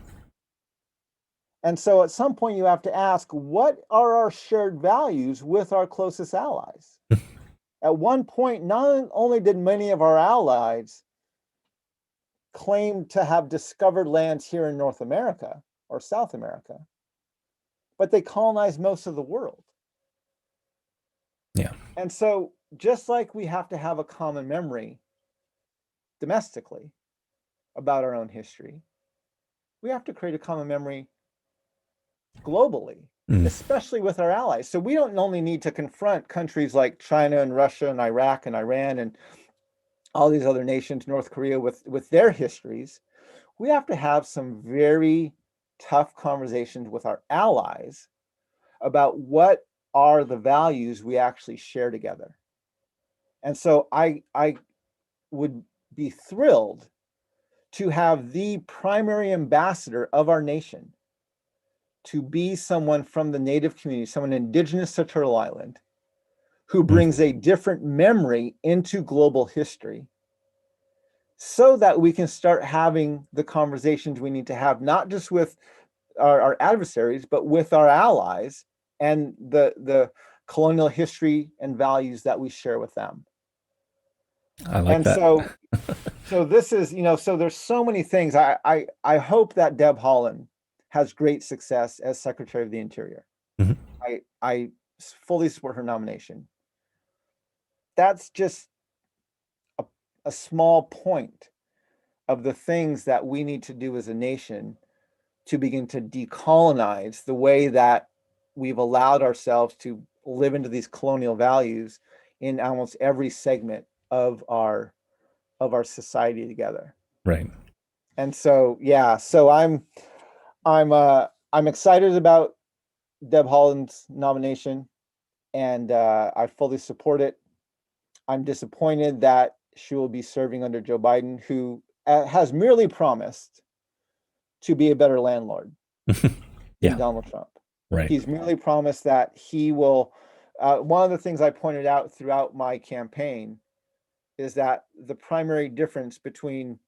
And so at some point you have to ask, what are our shared values with our closest allies? At one point, not only did many of our allies claim to have discovered lands here in North America or South America, but they colonized most of the world. Yeah. And so just like we have to have a common memory domestically about our own history, we have to create a common memory globally, Mm. especially with our allies. So we don't only need to confront countries like China and Russia and Iraq and Iran and all these other nations, North Korea, with their histories. We have to have some very tough conversations with our allies about what are the values we actually share together. And so I would be thrilled to have the primary ambassador of our nation to be someone from the Native community, someone indigenous to Turtle Island, who brings a different memory into global history, so that we can start having the conversations we need to have, not just with our adversaries, but with our allies and the colonial history and values that we share with them. I like And that. so this is, so there's so many things. I hope that Deb Haaland has great success as Secretary of the Interior. Mhm. I fully support her nomination. That's just a small point of the things that we need to do as a nation to begin to decolonize the way that we've allowed ourselves to live into these colonial values in almost every segment of our society together. Right. And so, yeah, so I'm excited about Deb Haaland's nomination, and I fully support it. I'm disappointed that she will be serving under Joe Biden, who has merely promised to be a better landlord than Yeah. Donald Trump. Right. He's merely promised that he will. One of the things I pointed out throughout my campaign is that the primary difference between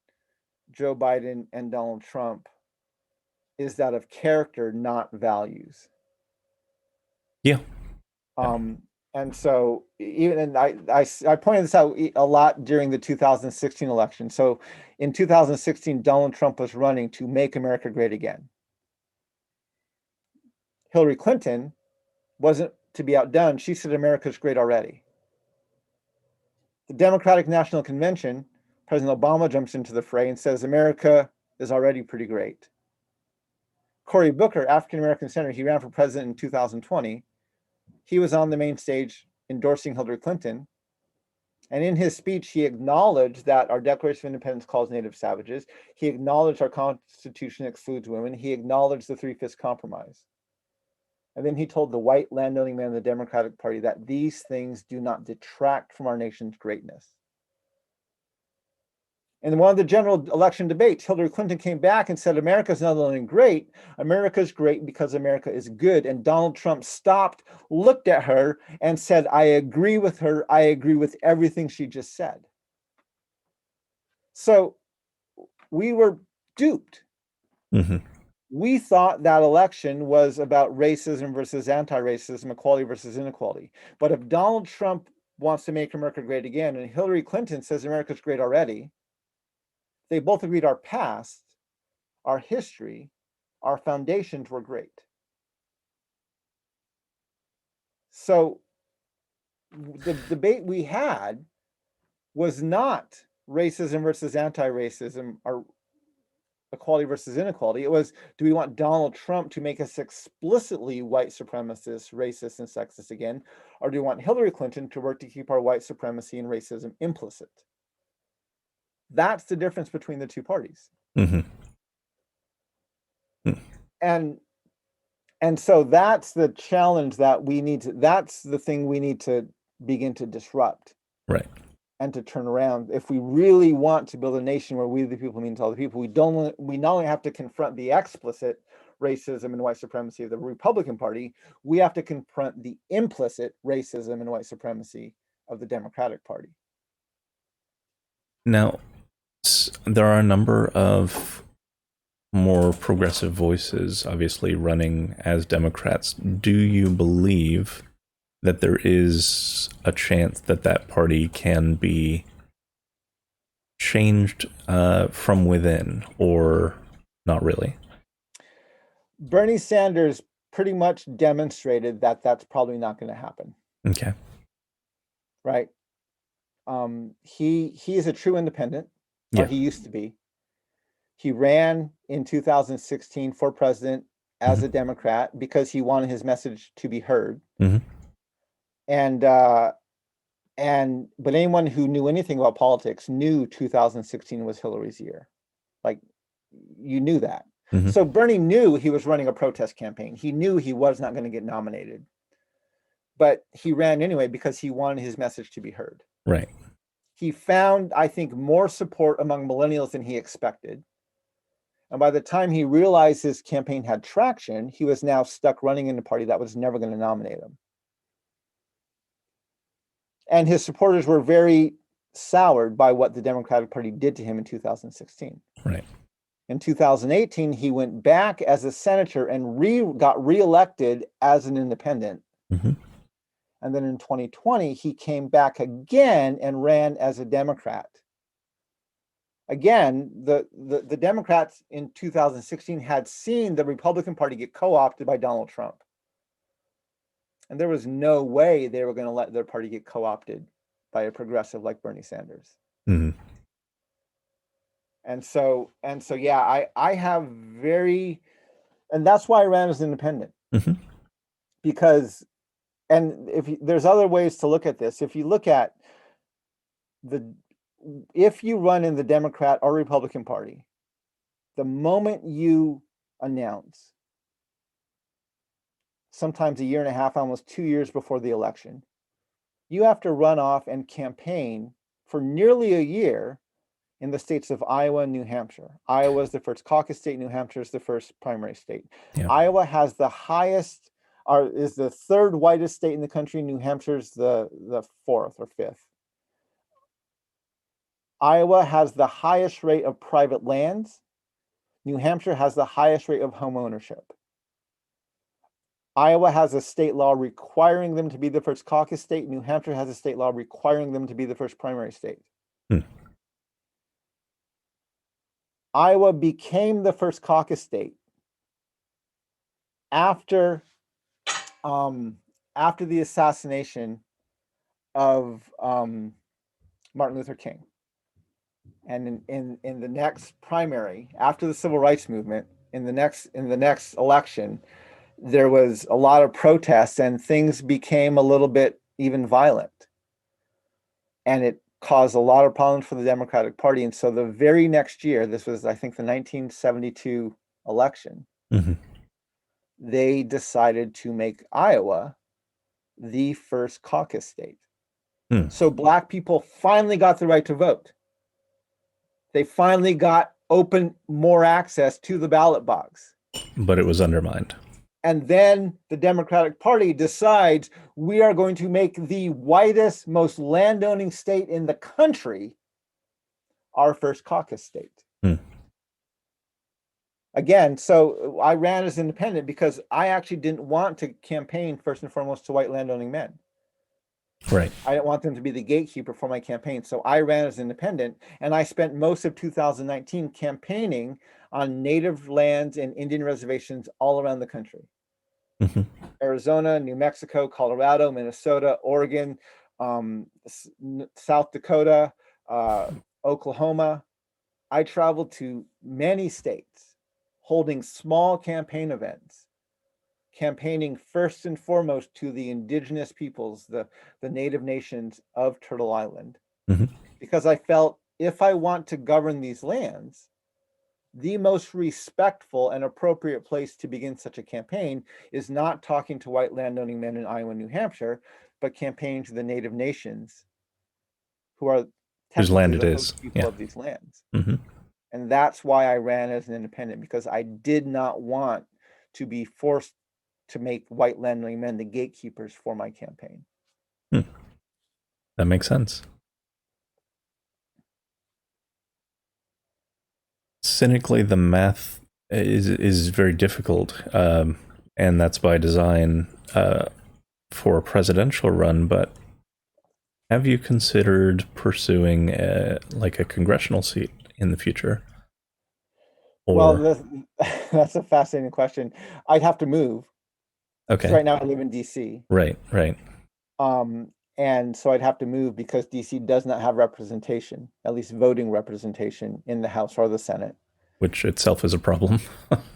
Joe Biden and Donald Trump is that of character, not values. Yeah. And so I pointed this out a lot during the 2016 election. So in 2016, Donald Trump was running to make America great again. Hillary Clinton wasn't to be outdone. She said America's great already. The Democratic National Convention, President Obama jumps into the fray and says America is already pretty great. Cory Booker, African-American senator, he ran for president in 2020. He was on the main stage endorsing Hillary Clinton. And in his speech, he acknowledged that our Declaration of Independence calls native savages. He acknowledged our Constitution excludes women. He acknowledged the Three-Fifths Compromise. And then he told the white landowning man of the Democratic Party that these things do not detract from our nation's greatness. In one of the general election debates, Hillary Clinton came back and said, America's not only great, America's great because America is good. And Donald Trump stopped, looked at her, and said, I agree with her. I agree with everything she just said. So we were duped. Mm-hmm. We thought that election was about racism versus anti-racism, equality versus inequality. But if Donald Trump wants to make America great again, and Hillary Clinton says America's great already, they both agreed our past, our history, our foundations were great. So the debate we had was not racism versus anti-racism or equality versus inequality. It was, do we want Donald Trump to make us explicitly white supremacist, racist, and sexist again? Or do we want Hillary Clinton to work to keep our white supremacy and racism implicit? That's the difference between the two parties. Mm-hmm. And so that's the challenge that we need to, that's the thing we need to begin to disrupt. Right. And to turn around. If we really want to build a nation where we the people means all the people, we not only have to confront the explicit racism and white supremacy of the Republican Party, we have to confront the implicit racism and white supremacy of the Democratic Party. Now, there are a number of more progressive voices, obviously, running as Democrats. Do you believe that there is a chance that that party can be changed from within, or not really? Bernie Sanders pretty much demonstrated that that's probably not going to happen. Okay. Right. He is a true independent, or he used to be. He ran in 2016 for president as a Democrat because he wanted his message to be heard. Mm-hmm. But anyone who knew anything about politics knew 2016 was Hillary's year. Like, you knew that. Mm-hmm. So Bernie knew he was running a protest campaign. He knew he was not going to get nominated, but he ran anyway because he wanted his message to be heard. Right. He found, I think, more support among millennials than he expected. And by the time he realized his campaign had traction, he was now stuck running in a party that was never going to nominate him. And his supporters were very soured by what the Democratic Party did to him in 2016. Right. In 2018, he went back as a senator and got reelected as an independent. Mm-hmm. And then in 2020, he came back again and ran as a Democrat. Again, the Democrats in 2016 had seen the Republican Party get co-opted by Donald Trump. And there was no way they were going to let their party get co-opted by a progressive like Bernie Sanders. Mm-hmm. And so, yeah, I have and that's why I ran as an independent. Mm-hmm. Because, and there's other ways to look at this. If you look at if you run in the Democrat or Republican Party, the moment you announce, sometimes a year and a half, almost 2 years before the election, you have to run off and campaign for nearly a year in the states of Iowa and New Hampshire. Iowa is the first caucus state. New Hampshire is the first primary state. Yeah. Iowa has the highest is the third whitest state in the country. New Hampshire's the fourth or fifth. Iowa has the highest rate of private lands. New Hampshire has the highest rate of home ownership. Iowa has a state law requiring them to be the first caucus state. New Hampshire has a state law requiring them to be the first primary state. Iowa became the first caucus state after the assassination of Martin Luther King. And in the next primary, after the civil rights movement, in the next election, there was a lot of protests and things became a little bit even violent. And it caused a lot of problems for the Democratic Party. And so the very next year, this was, I think, the 1972 election, they decided to make Iowa the first caucus state. So Black people finally got the right to vote. They finally got more access to the ballot box. But it was undermined. And then the Democratic Party decides we are going to make the whitest, most landowning state in the country our first caucus state. Again, so I ran as independent because I actually didn't want to campaign first and foremost to white landowning men. Right. I didn't want them to be the gatekeeper for my campaign. So I ran as independent, and I spent most of 2019 campaigning on native lands and Indian reservations all around the country. Arizona, New Mexico, Colorado, Minnesota, Oregon, South Dakota, Oklahoma. I traveled to many states holding small campaign events, campaigning first and foremost to the indigenous peoples, the native nations of Turtle Island, because I felt if I want to govern these lands, the most respectful and appropriate place to begin such a campaign is not talking to white landowning men in Iowa and New Hampshire, but campaigning to the native nations who are whose land it the is. host people of these lands. And that's why I ran as an independent, because I did not want to be forced to make white landowning men the gatekeepers for my campaign. That makes sense. Cynically, the math is very difficult, and that's by design for a presidential run. But have you considered pursuing like a congressional seat in the future? Well, that's a fascinating question. I'd have to move. Okay. Right now I live in DC. Right. And so I'd have to move because DC does not have representation, at least voting representation, in the House or the Senate. Which itself is a problem.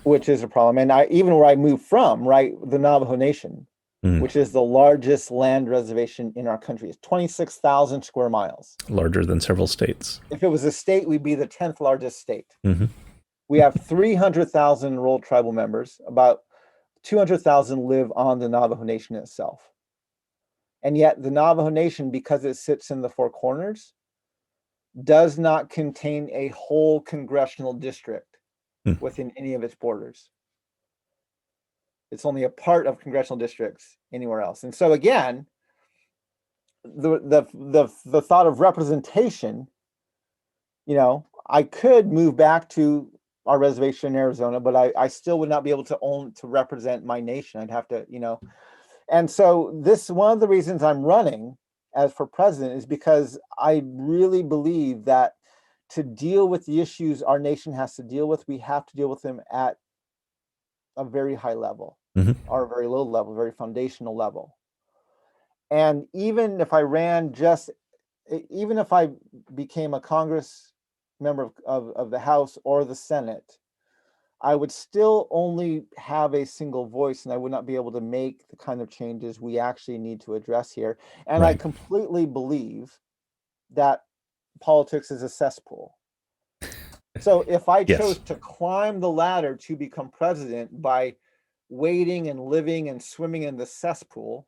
Which is a problem. And even where I moved from, right, the Navajo Nation, which is the largest land reservation in our country, is 26,000 square miles. Larger than several states. If it was a state, we'd be the 10th largest state. We have 300,000 enrolled tribal members. About 200,000 live on the Navajo Nation itself. And yet the Navajo Nation, because it sits in the Four Corners, does not contain a whole congressional district within any of its borders. It's only a part of congressional districts anywhere else. And so again, the thought of representation, I could move back to our reservation in Arizona, but I still would not be able to represent my nation. I'd have to, And so this, one of the reasons I'm running as for president is because I really believe that to deal with the issues our nation has to deal with, we have to deal with them at a very high level or a very low level, very foundational level. And even if I became a Congress member of the House or the Senate, I would still only have a single voice, and I would not be able to make the kind of changes we actually need to address here. And I completely believe that politics is a cesspool. So if I chose to climb the ladder to become president by wading and living and swimming in the cesspool,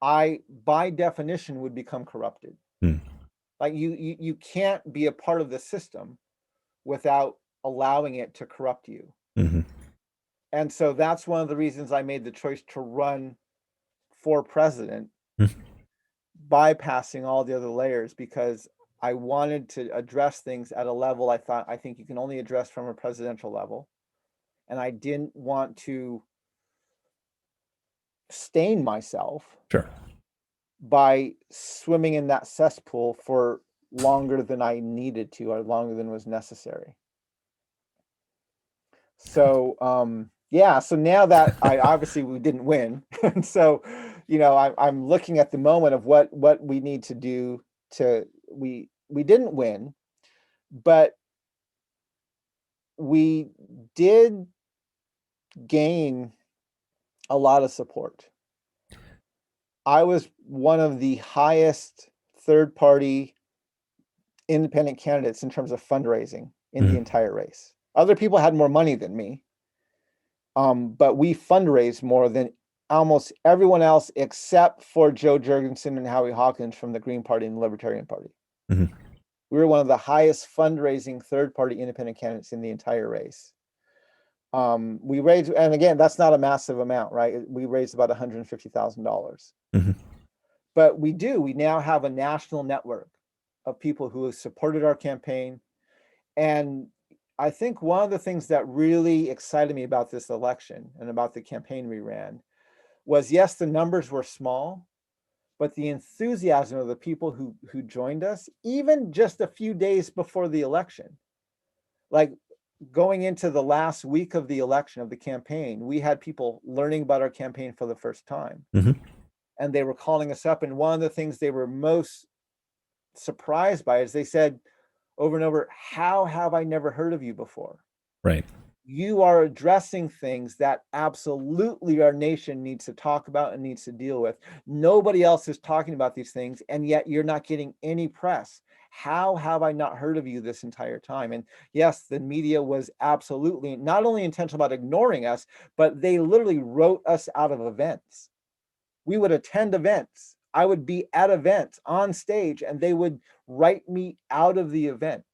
I, by definition, would become corrupted. Like you can't be a part of the system without allowing it to corrupt you. And so that's one of the reasons I made the choice to run for president, bypassing all the other layers, because I wanted to address things at a level I think you can only address from a presidential level. And I didn't want to stain myself Sure. by swimming in that cesspool for longer than I needed to, or longer than was necessary. So yeah, so now that I obviously we didn't win, and so I'm looking at the moment of what we need to do to we didn't win, but we did gain a lot of support. I was one of the highest third-party independent candidates in terms of fundraising in the entire race. Other people had more money than me, but we fundraised more than almost everyone else except for Joe Jurgensen and Howie Hawkins from the Green Party and the Libertarian Party. Mm-hmm. We were one of the highest fundraising third-party independent candidates in the entire race. We raised, and again, that's not a massive amount, right? We raised about $150,000. Mm-hmm. But we now have a national network of people who have supported our campaign. And I think one of the things that really excited me about this election and about the campaign we ran was, yes, the numbers were small, but the enthusiasm of the people who joined us, even just a few days before the election, like going into the last week of the election of the campaign, we had people learning about our campaign for the first time. Mm-hmm. And they were calling us up. And one of the things they were most surprised by is they said over and over, how have I never heard of you before? Right. You are addressing things that absolutely our nation needs to talk about and needs to deal with. Nobody else is talking about these things, and yet you're not getting any press. How have I not heard of you this entire time? And yes, the media was absolutely not only intentional about ignoring us, but they literally wrote us out of events. We would attend events. I would be at events on stage, and they would write me out of the event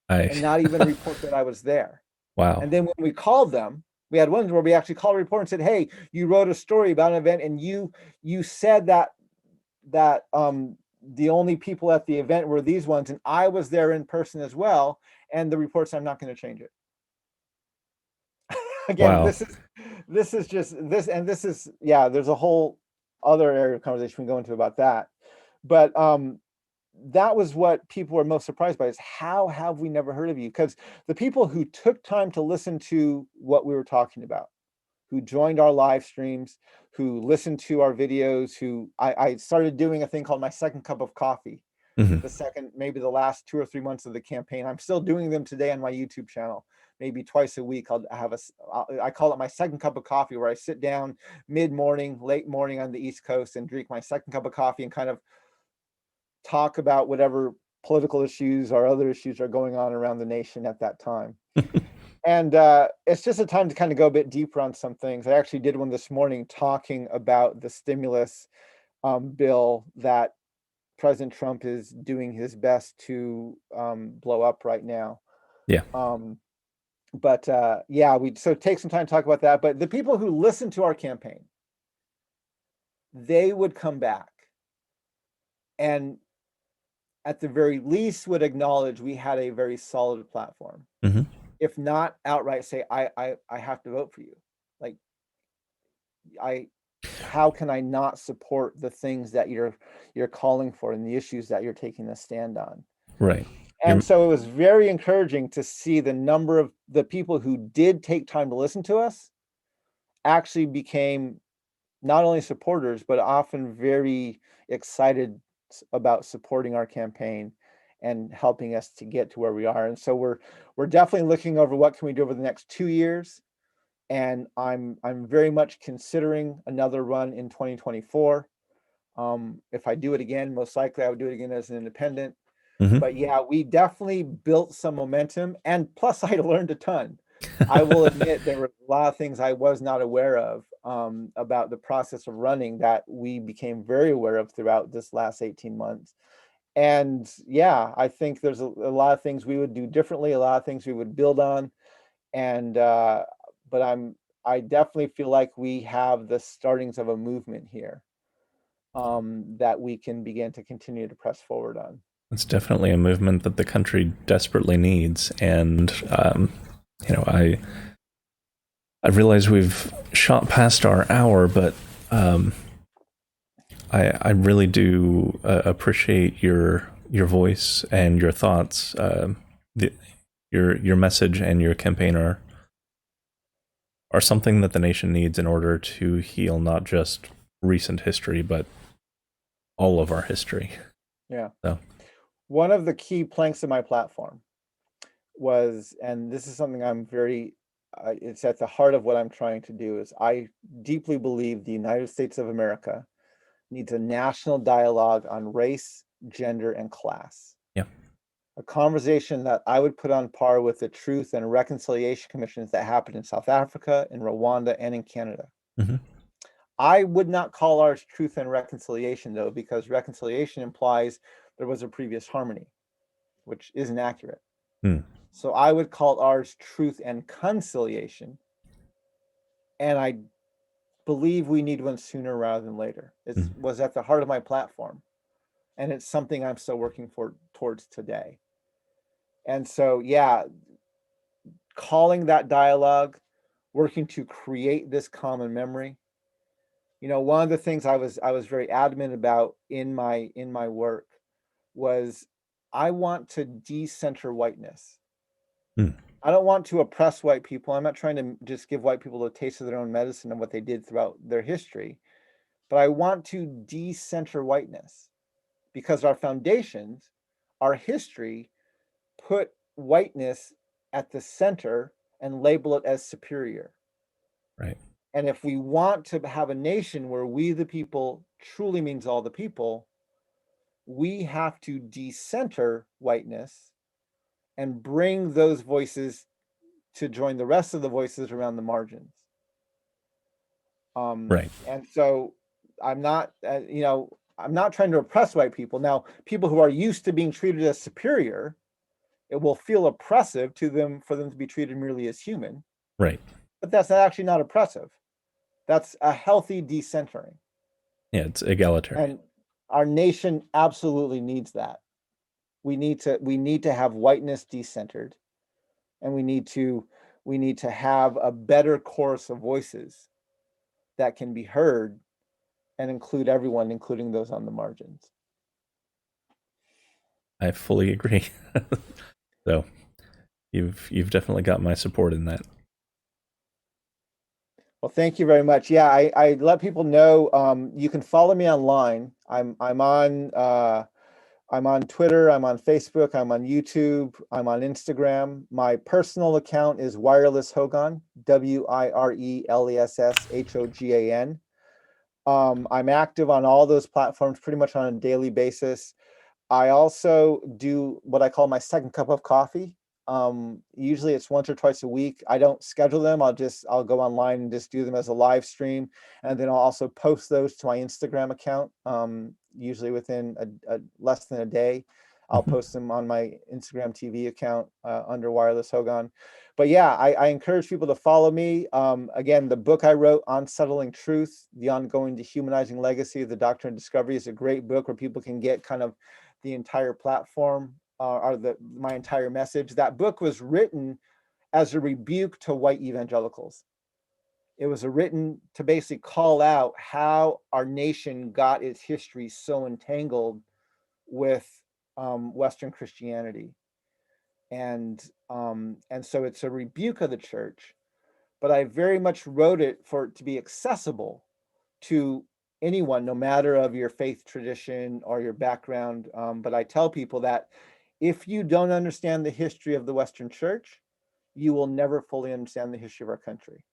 and not even report that I was there. Wow. And then when we called them, we had ones where we actually called a reporter and said, "Hey, you wrote a story about an event, and you said that the only people at the event were these ones, and I was there in person as well." And the report said, "I'm not going to change it." Again, Wow. this is just this, and this is, yeah, there's a whole other area of conversation we can go into about that. But that was what people were most surprised by, is how have we never heard of you? Because the people who took time to listen to what we were talking about, who joined our live streams, who listened to our videos, who I started doing a thing called my second cup of coffee. Mm-hmm. Maybe the last 2 or 3 months of the campaign. I'm still doing them today on my YouTube channel. Maybe twice a week, I call it my second cup of coffee, where I sit down mid-morning, late morning on the East Coast and drink my second cup of coffee and kind of talk about whatever political issues or other issues are going on around the nation at that time. And it's just a time to kind of go a bit deeper on some things. I actually did one this morning talking about the stimulus bill that President Trump is doing his best to blow up right now. Yeah. But yeah, we so take some time to talk about that. But the people who listened to our campaign, they would come back and at the very least would acknowledge we had a very solid platform. Mm-hmm. If not outright say, I have to vote for you. Like, how can I not support the things that you're calling for and the issues that you're taking a stand on? Right. And so it was very encouraging to see the number of the people who did take time to listen to us actually became not only supporters, but often very excited about supporting our campaign and helping us to get to where we are. And so we're definitely looking over what can we do over the next 2 years. And I'm very much considering another run in 2024. If I do it again, most likely I would do it again as an independent. Mm-hmm. But yeah, we definitely built some momentum, and plus I learned a ton. I will admit there were a lot of things I was not aware of about the process of running that we became very aware of throughout this last 18 months. And yeah, I think there's a lot of things we would do differently, a lot of things we would build on. And but I definitely feel like we have the startings of a movement here, that we can begin to continue to press forward on. It's definitely a movement that the country desperately needs, and I realize we've shot past our hour, but I really do appreciate your voice and your thoughts. The, your message and your campaign are something that the nation needs in order to heal not just recent history, but all of our history. Yeah. So, One of the key planks of my platform was, and this is something I'm very, it's at the heart of what I'm trying to do, is I deeply believe the United States of America needs a national dialogue on race, gender, and class. yeah, A conversation that I would put on par with the Truth and Reconciliation Commissions that happened in South Africa, in Rwanda, and in Canada. mm-hmm. I would not call ours Truth and Reconciliation, though, because reconciliation implies there was a previous harmony, which isn't accurate. So I would call ours Truth and Conciliation. And I believe we need one sooner rather than later. It was at the heart of my platform. And it's something I'm still working towards today. And so, yeah, calling that dialogue, working to create this common memory. One of the things I was very adamant about in my work was I want to decenter whiteness. I don't want to oppress white people. I'm not trying to just give white people a taste of their own medicine and what they did throughout their history, but I want to decenter whiteness because our foundations, our history, put whiteness at the center and label it as superior. Right. And if we want to have a nation where we the people truly means all the people, we have to decenter whiteness and bring those voices to join the rest of the voices around the margins. Right. And so I'm not, I'm not trying to oppress white people. Now, people who are used to being treated as superior, it will feel oppressive to them for them to be treated merely as human. Right. But that's actually not oppressive. That's a healthy decentering. Yeah, it's egalitarian. And our nation absolutely needs that. We need to have whiteness decentered, and we need to have a better chorus of voices that can be heard and include everyone, including those on the margins. I fully agree. So you've definitely got my support in that. Well, thank you very much. Yeah, I let people know you can follow me online. I'm on Twitter, I'm on Facebook, I'm on YouTube, I'm on Instagram. My personal account is Wireless Hogan, WIRELESSHOGAN. I'm active on all those platforms pretty much on a daily basis. I also do what I call my second cup of coffee. Usually it's once or twice a week. I don't schedule them. I'll go online and just do them as a live stream. And then I'll also post those to my Instagram account. Usually within a less than a day, I'll post them on my Instagram TV account under Wireless Hogan. But yeah, I encourage people to follow me. Again, the book I wrote, Unsettling Truth, The Ongoing Dehumanizing Legacy of the Doctrine of Discovery, is a great book where people can get kind of the entire platform or my entire message. That book was written as a rebuke to white evangelicals. It was written to basically call out how our nation got its history so entangled with Western Christianity. And so it's a rebuke of the church, but I very much wrote it for it to be accessible to anyone, no matter of your faith tradition or your background. But I tell people that if you don't understand the history of the Western Church, you will never fully understand the history of our country.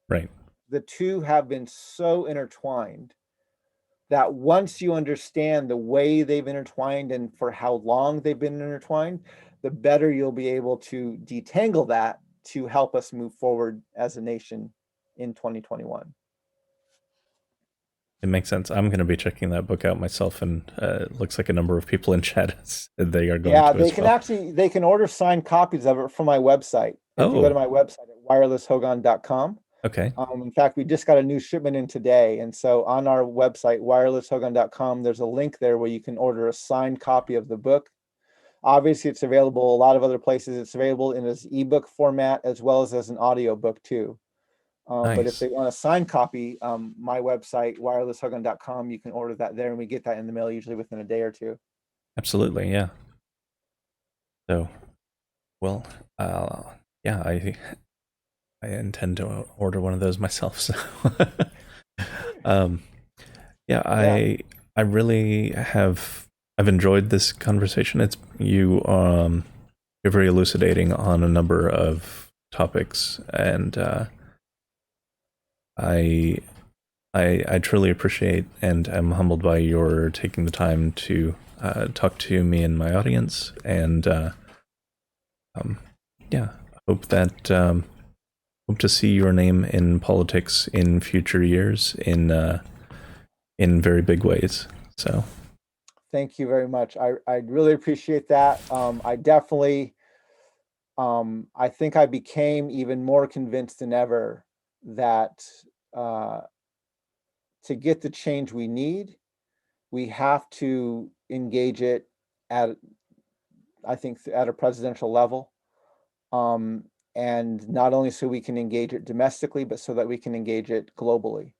Right. The two have been so intertwined that once you understand the way they've intertwined and for how long they've been intertwined, the better you'll be able to detangle that to help us move forward as a nation in 2021. It makes sense. I'm going to be checking that book out myself, and it looks like a number of people in chat they are going to they as can well. they can order signed copies of it from my website. If you go to my website at wirelesshogan.com, Okay. In fact, we just got a new shipment in today. And so on our website, wirelesshogun.com, there's a link there where you can order a signed copy of the book. Obviously, it's available a lot of other places. It's available in this ebook format as well as an audio book too. But if Nice. they want a signed copy, my website, wirelesshogun.com, you can order that there, and we get that in the mail usually within a day or two. Absolutely. Yeah. So, well, yeah, I intend to order one of those myself. So, um, yeah, Yeah, I really have. I've enjoyed this conversation. It's you're very elucidating on a number of topics, and I I truly appreciate and am humbled by your taking the time to talk to me and my audience, and um, yeah, hope that hope to see your name in politics in future years in very big ways. So thank you very much. I really appreciate that. I definitely, I think I became even more convinced than ever that uh, to get the change we need, we have to engage it at, I think, at a presidential level. Um, and not only so we can engage it domestically, but so that we can engage it globally.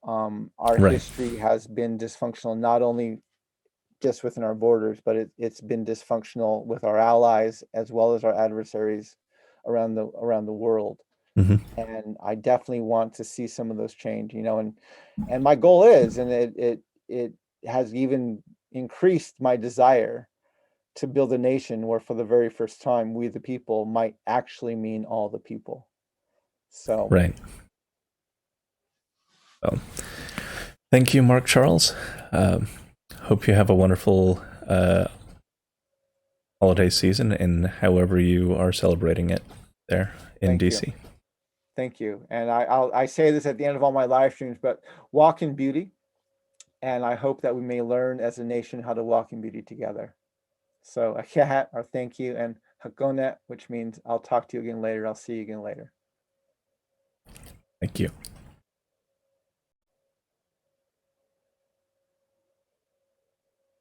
Our right. history has been dysfunctional, not only just within our borders, but it's been dysfunctional with our allies as well as our adversaries around the world. Hmm. And I definitely want to see some of those change, and my goal is, and it has even increased my desire to build a nation where for the very first time we the people might actually mean all the people. So Right. Well, thank you, Mark Charles. Um, hope you have a wonderful holiday season in however you are celebrating it there in thank you. DC. Thank you. And I say this at the end of all my live streams, but walk in beauty. And I hope that we may learn as a nation how to walk in beauty together. So a cat or thank you, and hakonet, which means I'll talk to you again later. I'll see you again later. Thank you.